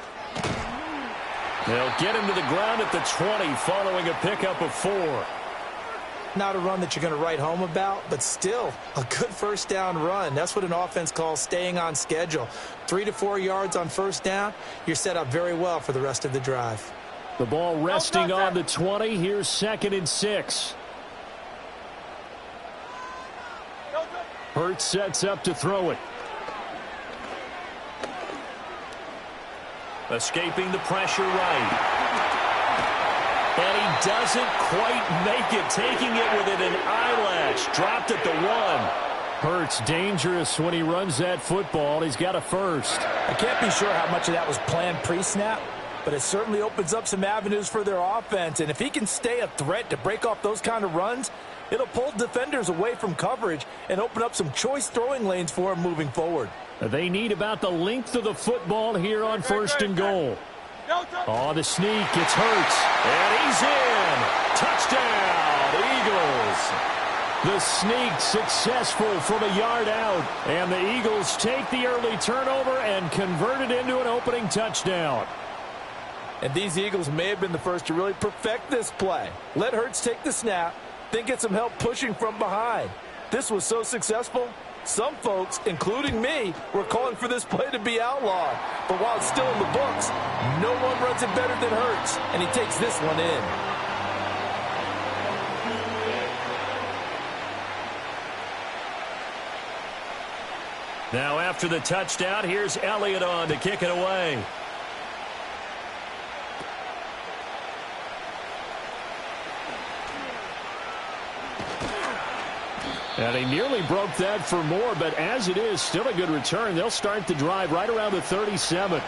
S4: They'll get him to the ground at the 20 following a pickup of 4.
S5: Not a run that you're going to write home about, but still a good first down run. That's what an offense calls staying on schedule. 3 to 4 yards on first down, you're set up very well for the rest of the drive.
S4: The ball resting on the 20. Here's 2nd and 6. Hurts sets up to throw it. Escaping the pressure right. And he doesn't quite make it, taking it within an eyelash. Dropped at the 1. Hurts dangerous when he runs that football. He's got a first.
S5: I can't be sure how much of that was planned pre-snap, but it certainly opens up some avenues for their offense. And if he can stay a threat to break off those kind of runs, it'll pull defenders away from coverage and open up some choice throwing lanes for him moving forward.
S4: They need about the length of the football here on 1st and goal. Oh, the sneak, it's Hurts, and he's in. Touchdown, Eagles. The sneak successful from a yard out, and the Eagles take the early turnover and convert it into an opening touchdown.
S5: And these Eagles may have been the first to really perfect this play. Let Hurts take the snap, then get some help pushing from behind. This was so successful, some folks, including me, were calling for this play to be outlawed. But while it's still in the books, no one runs it better than Hurts, and he takes this one in.
S4: Now after the touchdown, here's Elliott on to kick it away. And he nearly broke that for more, but as it is, still a good return. They'll start the drive right around the 37.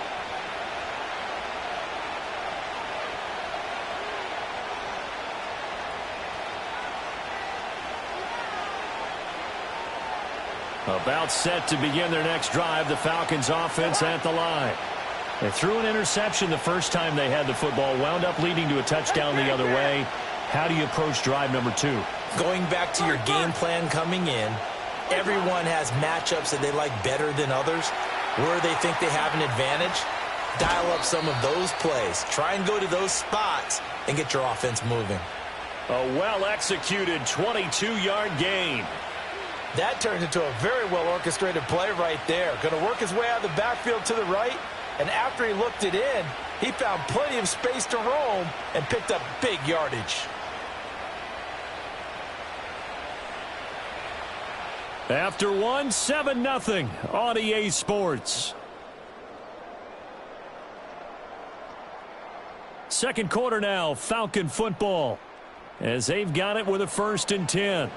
S4: About set to begin their next drive, the Falcons offense at the line. They threw an interception the first time they had the football, wound up leading to a touchdown the other way. How do you approach drive number 2?
S5: Going back to your game plan coming in, Everyone has matchups that they like better than others, where they think they have an advantage. Dial up some of those plays. Try and go to those spots and get your offense moving.
S4: A well-executed 22-yard gain.
S5: That turns into a very well-orchestrated play right there. Going to work his way out of the backfield to the right, and after he looked it in, he found plenty of space to roam and picked up big yardage.
S4: After one, 7-0 on EA Sports. Second quarter now, Falcon football, as they've got it with a 1st and 10.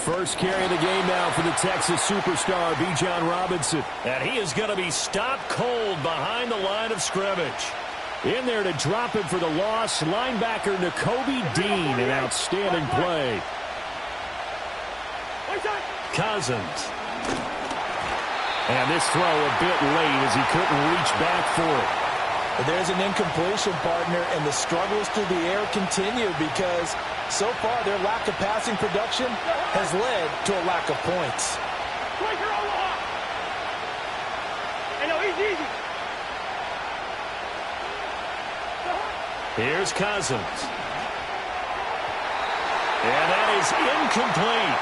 S4: First carry of the game now for the Texas superstar, Bijan Robinson. And he is going to be stopped cold behind the line of scrimmage. In there to drop him for the loss, linebacker Nakobe Dean, an outstanding play. Cousins. And this throw a bit late as he couldn't reach back for it.
S5: There's an incompletion, partner, and the struggles through the air continue because so far their lack of passing production has led to a lack of points.
S4: Here's Cousins. And that is incomplete.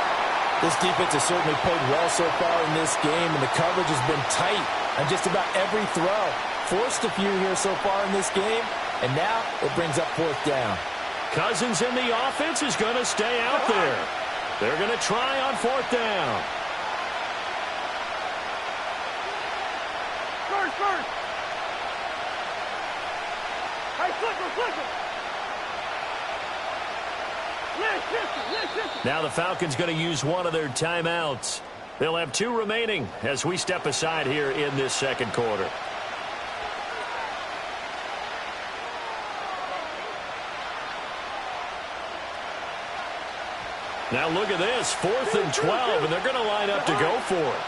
S5: This defense has certainly played well so far in this game, and the coverage has been tight on just about every throw. Forced a few here so far in this game, and now it brings up 4th down.
S4: Cousins in the offense is going to stay out there. They're going to try on 4th down.
S3: First. Hey, flip him.
S4: Now the Falcons going to use one of their timeouts. They'll have 2 remaining as we step aside here in this second quarter. Now look at this, 4th and 12, and they're going to line up to go for it.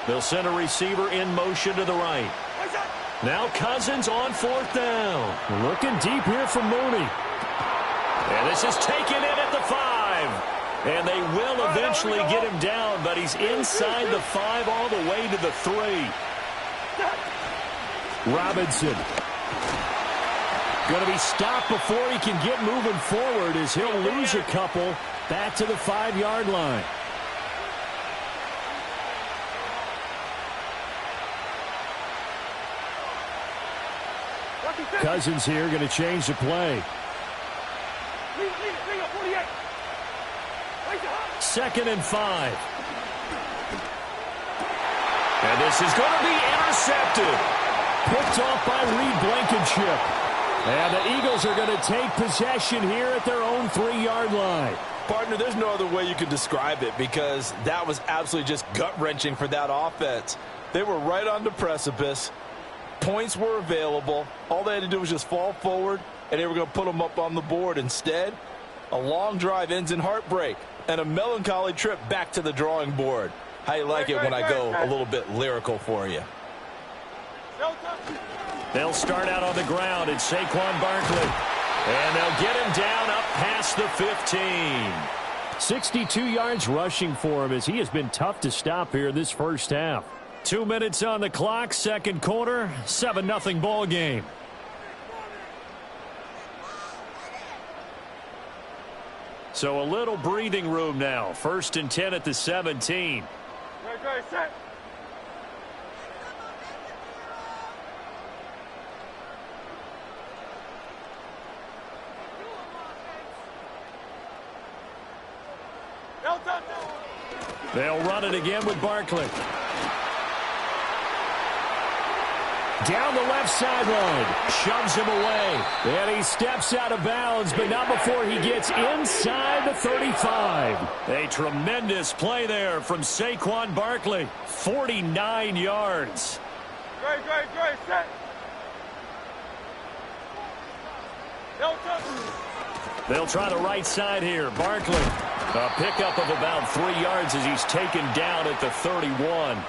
S4: They'll send a receiver in motion to the right. Now Cousins on 4th down. Looking deep here from Mooney. And this is taken in at the 5. And they will eventually get him down, but he's inside the 5 all the way to the 3. Robinson. Going to be stopped before he can get moving forward as he'll lose a couple back to the 5-yard line. Cousins here going to change the play. 2nd and 5. And this is going to be intercepted. Picked off by Reed Blankenship. And the Eagles are going to take possession here at their own 3-yard line.
S5: Partner, there's no other way you could describe it because that was absolutely just gut-wrenching for that offense. They were right on the precipice. Points were available. All they had to do was just fall forward, and they were going to put them up on the board. Instead, a long drive ends in heartbreak and a melancholy trip back to the drawing board. How you like it when I go a little bit lyrical for you?
S4: They'll start out on the ground. It's Saquon Barkley. And they'll get him down up past the 15. 62 yards rushing for him as he has been tough to stop here this first half. 2 minutes on the clock, second quarter, 7-0 ball game. So a little breathing room now. 1st and 10 at the 17.
S3: Right, set.
S4: They'll run it again with Barkley. Down the left sideline. Shoves him away. And he steps out of bounds, but not before he gets inside the 35. A tremendous play there from Saquon Barkley. 49 yards.
S3: Great, set.
S4: They'll try the right side here. Barkley, a pickup of about 3 yards as he's taken down at the 31.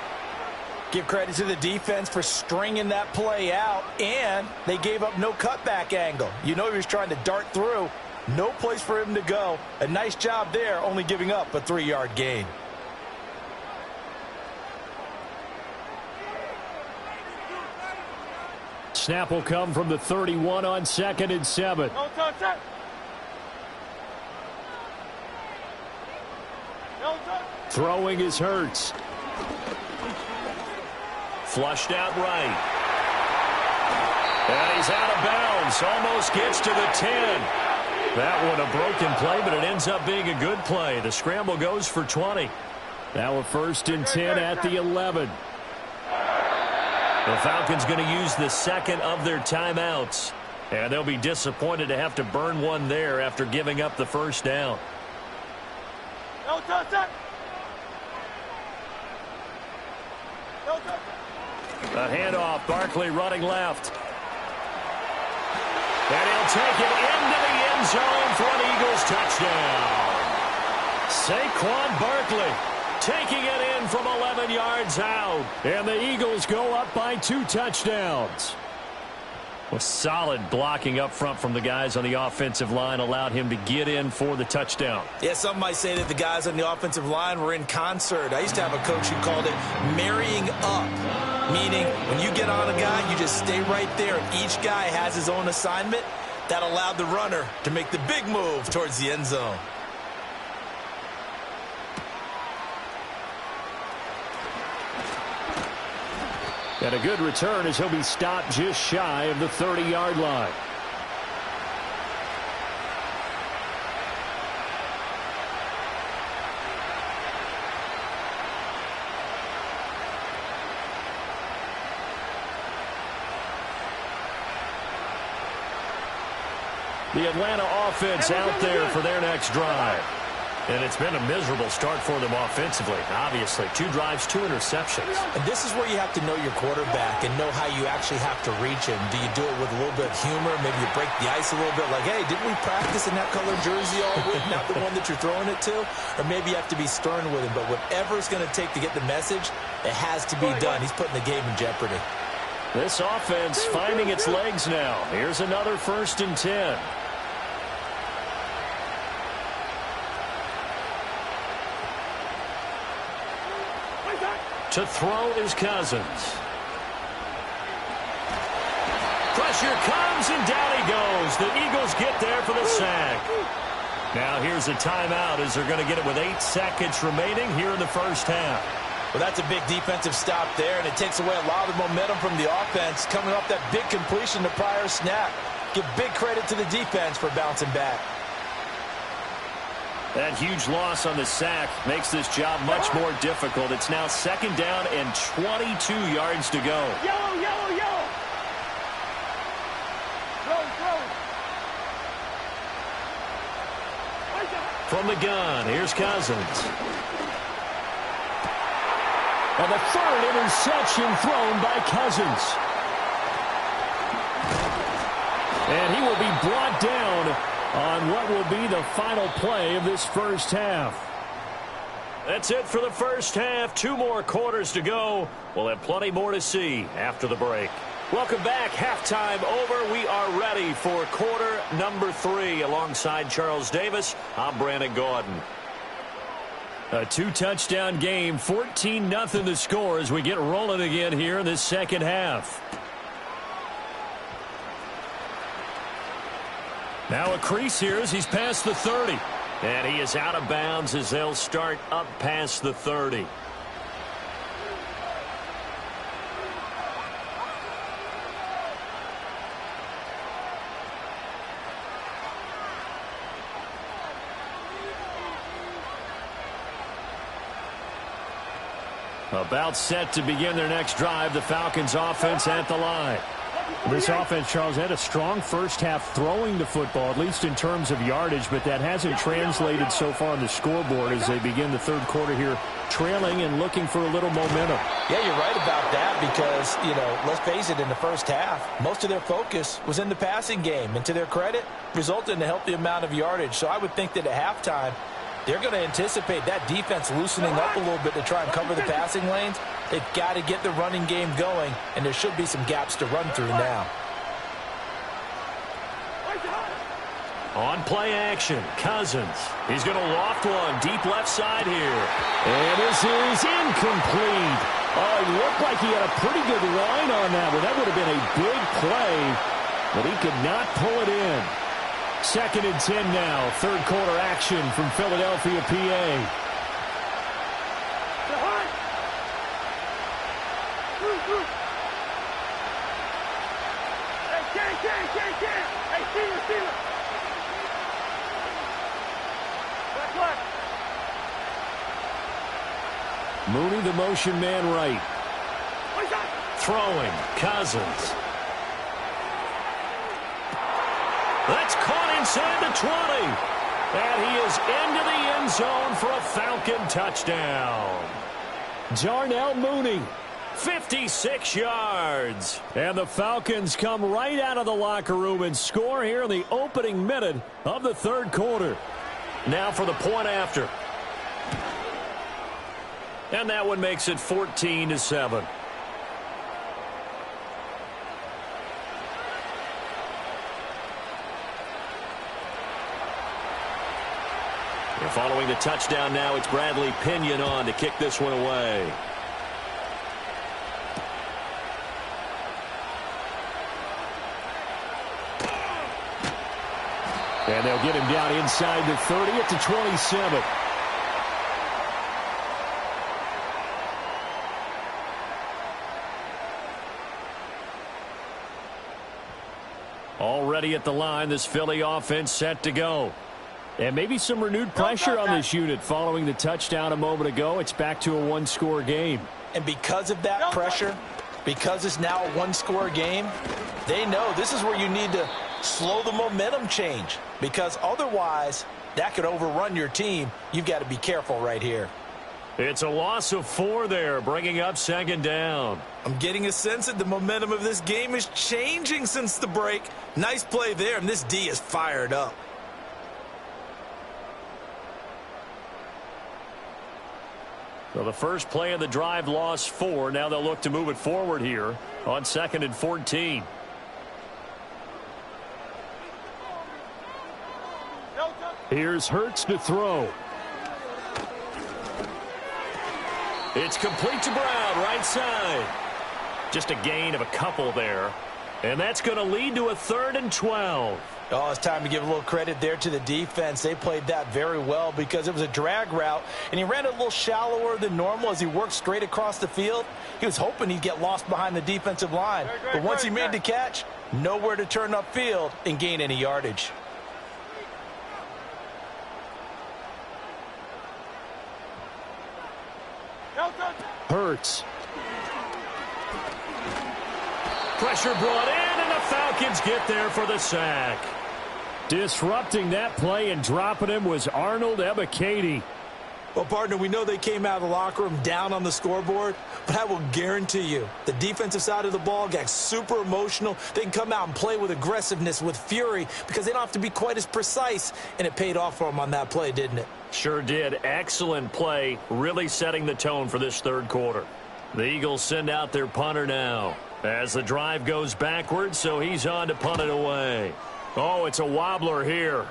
S5: Give credit to the defense for stringing that play out, and they gave up no cutback angle. You know he was trying to dart through. No place for him to go. A nice job there, only giving up a 3-yard gain.
S4: Snap will come from the 31 on 2nd and 7.
S3: No touch it. No touch.
S4: Throwing is Hurts. Flushed out right. And he's out of bounds. Almost gets to the 10. That one a broken play, but it ends up being a good play. The scramble goes for 20. Now a 1st and 10 at the 11. The Falcons going to use the second of their timeouts. And they'll be disappointed to have to burn one there after giving up the first down.
S3: No touch it. No touch.
S4: A handoff. Barkley running left. And he'll take it into the end zone for an Eagles touchdown. Saquon Barkley taking it in from 11 yards out. And the Eagles go up by 2 touchdowns. Well, solid blocking up front from the guys on the offensive line allowed him to get in for the touchdown.
S5: Yeah, some might say that the guys on the offensive line were in concert. I used to have a coach who called it marrying up, meaning when you get on a guy, you just stay right there, and each guy has his own assignment. That allowed the runner to make the big move towards the end zone.
S4: And a good return as he'll be stopped just shy of the 30-yard line. The Atlanta offense out there for their next drive. And it's been a miserable start for them offensively. Obviously, 2 drives, 2 interceptions.
S5: And this is where you have to know your quarterback and know how you actually have to reach him. Do you do it with a little bit of humor? Maybe you break the ice a little bit like, hey, didn't we practice in that color jersey all week, not the one that you're throwing it to? Or maybe you have to be stern with him. But whatever it's going to take to get the message, it has to be done. He's putting the game in jeopardy.
S4: This offense finding its legs now. Here's another 1st and 10. To throw is Cousins. Pressure comes, and down he goes. The Eagles get there for the sack. Now here's a timeout as they're going to get it with 8 seconds remaining here in the first half.
S5: Well, that's a big defensive stop there, and it takes away a lot of the momentum from the offense coming off that big completion the prior snap. Give big credit to the defense for bouncing back.
S4: That huge loss on the sack makes this job much more difficult. It's now 2nd down and 22 yards to go.
S3: Yellow, yellow, yellow. Throw.
S4: From the gun, here's Cousins. And the 3rd interception thrown by Cousins. And he will be brought down on what will be the final play of this first half. That's it for the first half. 2 more quarters to go. We'll have plenty more to see after the break. Welcome back. Halftime over. We are ready for quarter number 3. Alongside Charles Davis, I'm Brandon Gordon. A 2-touchdown game. 14-0 the score as we get rolling again here in this second half. Now a crease here as he's past the 30. And he is out of bounds as they'll start up past the 30. About set to begin their next drive, the Falcons offense at the line.
S3: This offense, Charles, had a strong first half throwing the football, at least in terms of yardage, but that hasn't translated so far on the scoreboard as they begin the third quarter here, trailing and looking for a little momentum.
S5: Yeah, you're right about that because, let's face it, in the first half, most of their focus was in the passing game. And to their credit, resulted in a healthy amount of yardage. So I would think that at halftime, they're going to anticipate that defense loosening up a little bit to try and cover the passing lanes. They've got to get the running game going, and there should be some gaps to run through now.
S4: On play action, Cousins. He's going to loft one deep left side here. And this is incomplete. Oh, it looked like he had a pretty good line on that one. That would have been a big play, but he could not pull it in. 2nd and 10 now. Third quarter action from Philadelphia, PA. Mooney, the motion man right. Throwing, Cousins. That's caught inside the 20. And he is into the end zone for a Falcon touchdown. Darnell Mooney, 56 yards. And the Falcons come right out of the locker room and score here in the opening minute of the third quarter. Now for the point after. And that one makes it 14-7. Following the touchdown now, it's Bradley Pinion on to kick this one away. And they'll get him down inside the 30 at the 27. Already at the line, this Philly offense set to go. And maybe some renewed pressure on this unit following the touchdown a moment ago. It's back to a one-score game.
S5: And because of that pressure, because it's now a one-score game, they know this is where you need to slow the momentum change. Because otherwise, that could overrun your team. You've got to be careful right here.
S4: It's a loss of 4 there, bringing up 2nd down.
S5: I'm getting a sense that the momentum of this game is changing since the break. Nice play there, and this D is fired up.
S4: So the first play of the drive lost 4. Now they'll look to move it forward here on 2nd and 14.
S3: Here's Hurts to throw.
S4: It's complete to Brown, right side. Just a gain of a couple there. And that's going to lead to a 3rd and 12.
S5: Oh, it's time to give a little credit there to the defense. They played that very well because it was a drag route, and he ran a little shallower than normal as he worked straight across the field. He was hoping he'd get lost behind the defensive line. But once he made the catch, nowhere to turn upfield and gain any yardage.
S3: Hurts.
S4: Pressure brought in, and the Falcons get there for the sack.
S3: Disrupting that play and dropping him was Arnold Ebiketie.
S5: Well, partner, we know they came out of the locker room down on the scoreboard, but I will guarantee you the defensive side of the ball got super emotional. They can come out and play with aggressiveness, with fury, because they don't have to be quite as precise, and it paid off for them on that play, didn't it?
S4: Sure did. Excellent play, really setting the tone for this third quarter. The Eagles send out their punter now as the drive goes backwards, so he's on to punt it away. Oh, it's a wobbler here.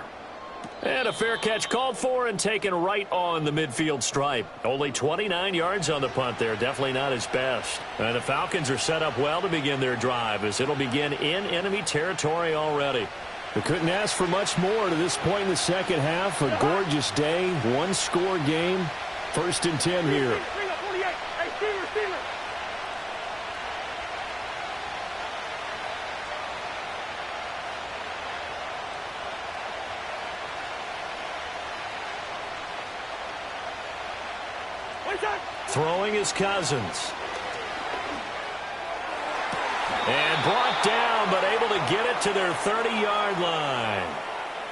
S4: And a fair catch called for and taken right on the midfield stripe. Only 29 yards on the punt there. Definitely not his best. And the Falcons are set up well to begin their drive as it'll begin in enemy territory already.
S3: We couldn't ask for much more to this point in the second half. A gorgeous day, one-score game. 1st and 10 here.
S4: Throwing is Cousins. And brought down, but able to get it to their 30-yard line.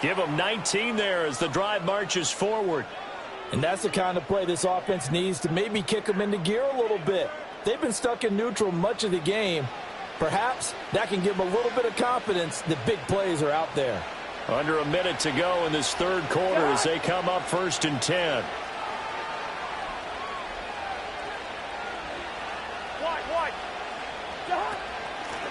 S4: Give them 19 there as the drive marches forward.
S5: And that's the kind of play this offense needs to maybe kick them into gear a little bit. They've been stuck in neutral much of the game. Perhaps that can give them a little bit of confidence that big plays are out there.
S4: Under a minute to go in this third quarter as they come up 1st and 10.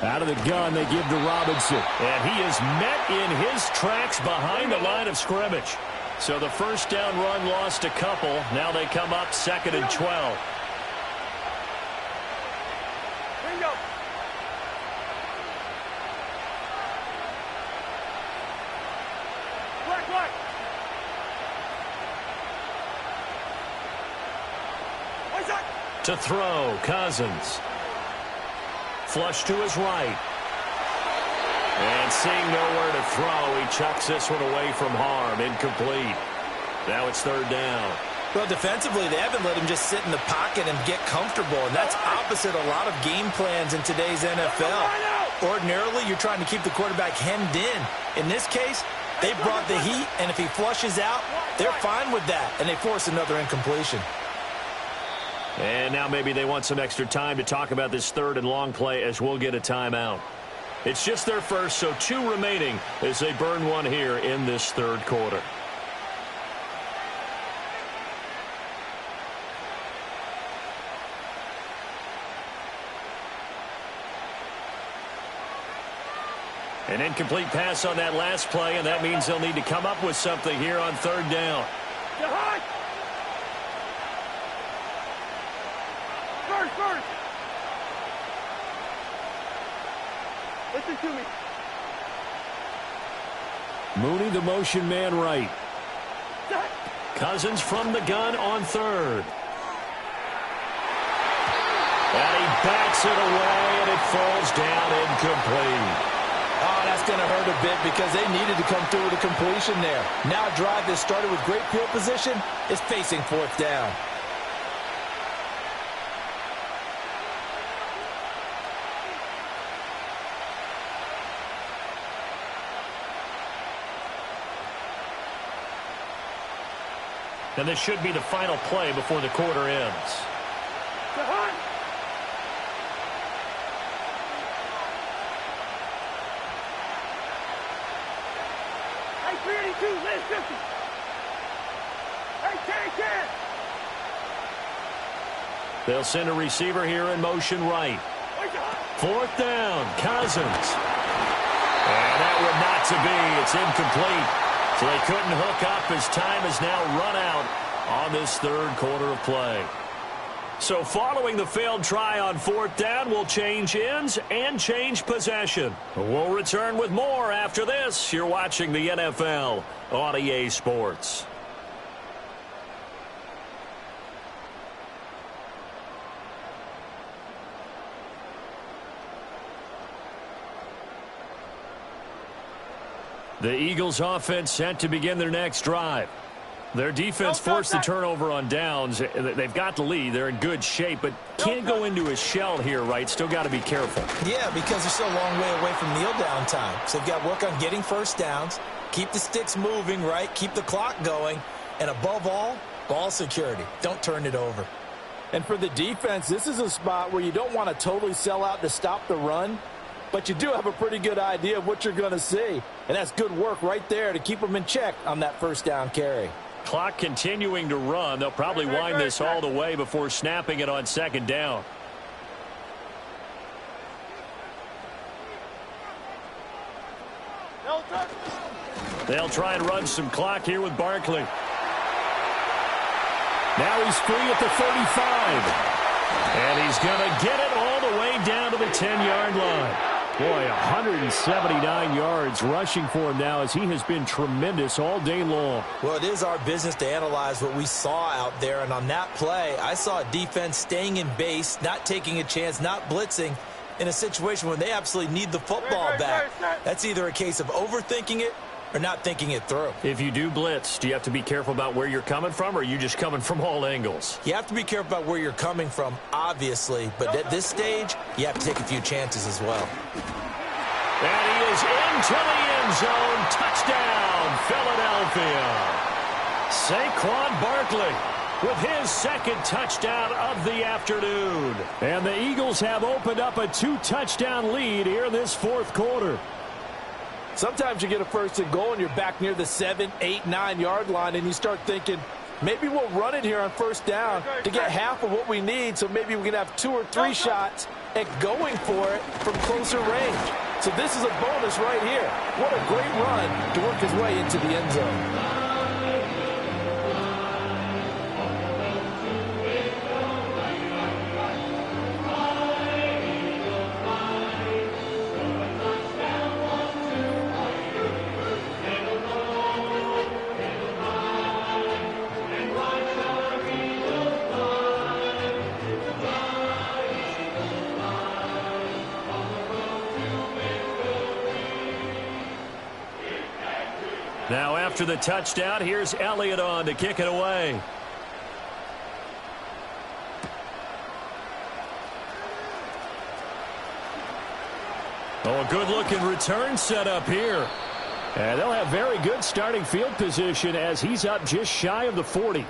S3: Out of the gun, they give to Robinson.
S4: And he is met in his tracks behind the line of scrimmage. So the first down run lost a couple. Now they come up 2nd and 12. To throw, Cousins. Flush to his right. And seeing nowhere to throw, he chucks this one away from harm. Incomplete. Now it's 3rd down.
S5: Well, defensively, they haven't let him just sit in the pocket and get comfortable, and that's opposite a lot of game plans in today's NFL. Ordinarily, you're trying to keep the quarterback hemmed in. In this case, they brought the heat, and if he flushes out, they're fine with that, and they force another incompletion.
S4: And now maybe they want some extra time to talk about this 3rd and long play as we'll get a timeout. It's just their first, so 2 remaining as they burn one here in this 3rd quarter. An incomplete pass on that last play, and that means they'll need to come up with something here on 3rd down.
S3: Listen to me. Mooney, the motion man right.
S4: Cousins from the gun on 3rd. And he backs it away, and it falls down incomplete.
S5: Oh, that's going to hurt a bit because they needed to come through with a completion there. Now a drive that started with great field position is facing 4th down.
S4: And this should be the final play before the quarter ends. They'll send a receiver here in motion right. 4th down, Cousins. And that would not to be. It's incomplete. So they couldn't hook up as time has now run out on this 3rd quarter of play. So following the failed try on 4th down, we'll change ends and change possession. We'll return with more after this. You're watching the NFL on EA Sports. The Eagles offense set to begin their next drive. Their defense forced the turnover on downs. They've got the lead. They're in good shape, but can't go into a shell here, right? Still got to be careful.
S5: Yeah, because they're still a long way away from kneel down time. So they've got to work on getting first downs, keep the sticks moving, right? Keep the clock going, and above all, ball security. Don't turn it over. And for the defense, this is a spot where you don't want to totally sell out to stop the run, but you do have a pretty good idea of what you're going to see. And that's good work right there to keep them in check on that first down carry.
S4: Clock continuing to run. They'll probably wind this all the way before snapping it on 2nd down. They'll try and run some clock here with Barkley.
S3: Now he's free at the 35.
S4: And he's going to get it all the way down to the 10-yard line.
S3: Boy, 179 yards rushing for him now as he has been tremendous all day long.
S5: Well, it is our business to analyze what we saw out there. And on that play, I saw a defense staying in base, not taking a chance, not blitzing in a situation when they absolutely need the football back. That's either a case of overthinking it or not thinking it through.
S4: If you do blitz, do you have to be careful about where you're coming from, or are you just coming from all angles?
S5: You have to be careful about where you're coming from, obviously, but at this stage, you have to take a few chances as well.
S4: And he is into the end zone. Touchdown, Philadelphia. Saquon Barkley with his second touchdown of the afternoon. And the Eagles have opened up a 2-touchdown lead here in this fourth quarter.
S5: Sometimes you get a first and goal and you're back near the 7, 8, 9-yard line, and you start thinking, maybe we'll run it here on first down to get half of what we need, so maybe we can have 2 or 3 shots at going for it from closer range. So this is a bonus right here. What a great run to work his way into the end zone.
S4: Now after the touchdown, here's Elliott on to kick it away. Oh, a good-looking return set up here. And they'll have very good starting field position as he's up just shy of the 40.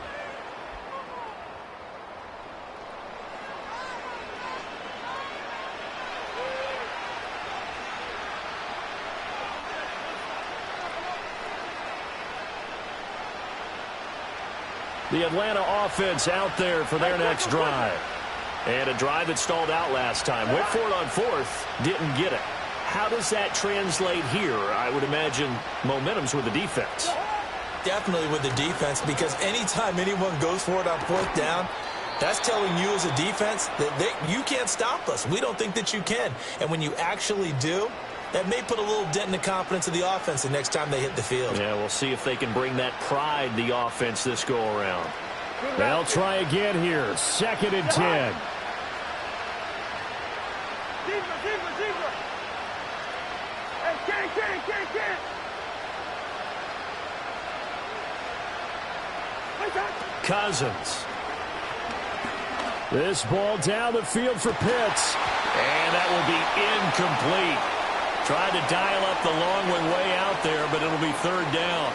S4: The Atlanta offense out there for their next drive. And a drive that stalled out last time. Went for it on fourth, didn't get it. How does that translate here? I would imagine momentum's with the defense.
S5: Definitely with the defense, because anytime anyone goes for it on fourth down, that's telling you as a defense that you can't stop us. We don't think that you can. And when you actually do, that may put a little dent in the confidence of the offense the next time they hit the field.
S4: Yeah, we'll see if they can bring that pride, the offense, this go-around. They'll try again here. 2nd and 10. Cousins. This ball down the field for Pitts. And that will be incomplete. Tried to dial up the long one way out there, but it'll be 3rd down.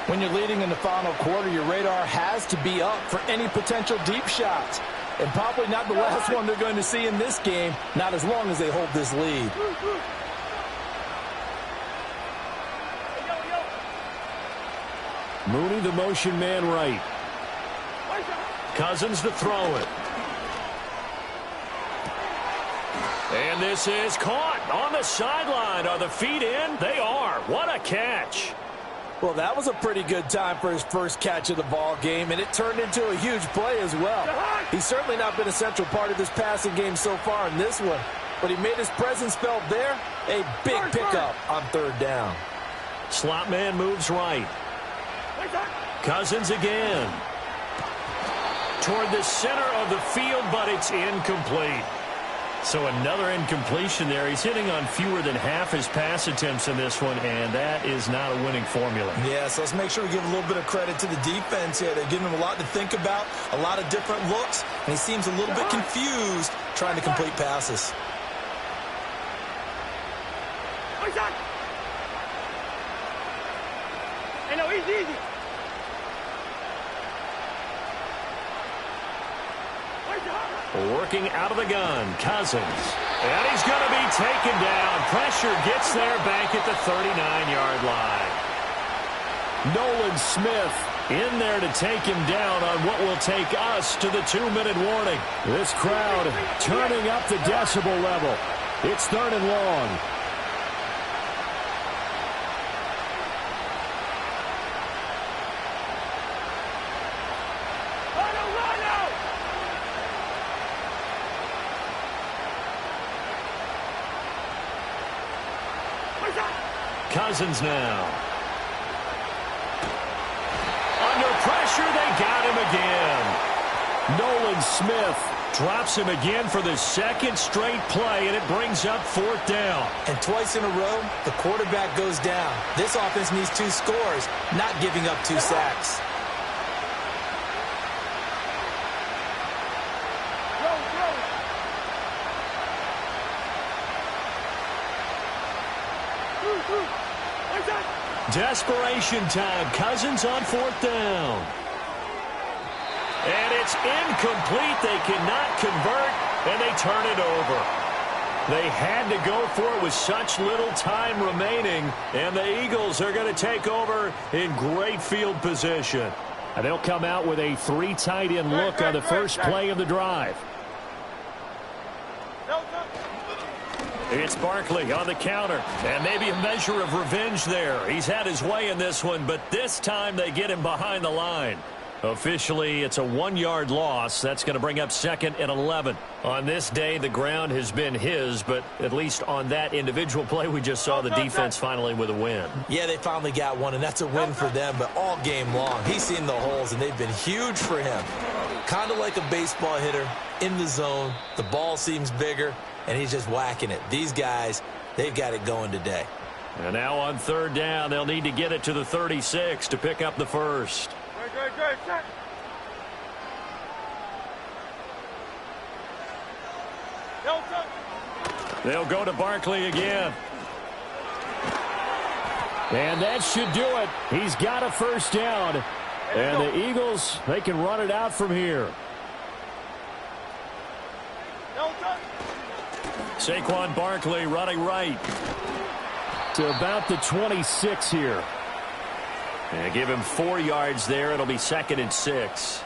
S5: When you're leading in the final quarter, your radar has to be up for any potential deep shots. And probably not the last one they're going to see in this game, not as long as they hold this lead.
S4: Mooney, the motion man right. Cousins to throw it. And this is caught on the sideline. Are the feet in? They are. What a catch.
S5: Well, that was a pretty good time for his first catch of the ball game, and it turned into a huge play as well. He's certainly not been a central part of this passing game so far in this one, but he made his presence felt there. A big pickup on 3rd down.
S4: Slot man moves right. Cousins again. Toward the center of the field, but it's incomplete. So another incompletion there. He's hitting on fewer than half his pass attempts in this one, and that is not a winning formula.
S5: Yeah, so let's make sure we give a little bit of credit to the defense here. They're giving him a lot to think about, a lot of different looks, and he seems a little bit confused trying to complete passes.
S6: Hey, no, easy.
S4: Working out of the gun, Cousins. And he's going to be taken down. Pressure gets there back at the 39-yard line. Nolan Smith in there to take him down on what will take us to the 2-minute warning. This crowd turning up the decibel level. It's 3rd and long. Cousins now. Under pressure, they got him again. Nolan Smith drops him again for the second straight play, and it brings up 4th down.
S5: And twice in a row, the quarterback goes down. This offense needs 2 scores, not giving up 2 sacks.
S4: Desperation time. Cousins on 4th down. And it's incomplete. They cannot convert, and they turn it over. They had to go for it with such little time remaining, and the Eagles are going to take over in great field position.
S3: And they'll come out with a 3 tight end look on the first play of the drive.
S4: It's Barkley on the counter, and maybe a measure of revenge there. He's had his way in this one, but this time they get him behind the line. Officially, it's a 1-yard loss. That's going to bring up 2nd and 11. On this day, the ground has been his, but at least on that individual play, we just saw the defense finally with a win.
S5: Yeah, they finally got one, and that's a win for them, but all game long, he's seen the holes, and they've been huge for him. Kind of like a baseball hitter in the zone. The ball seems bigger, and he's just whacking it. These guys, they've got it going today.
S4: And now on 3rd down, they'll need to get it to the 36 to pick up the first. They'll go to Barkley again.
S3: And that should do it. He's got a 1st down. And the Eagles, they can run it out from here.
S4: Saquon Barkley running right.
S3: To about the 26 here.
S4: And give him 4 yards there. It'll be 2nd and 6.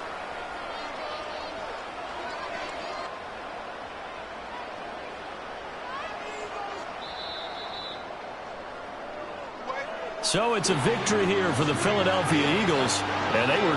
S4: So it's a victory here for the Philadelphia Eagles, and they were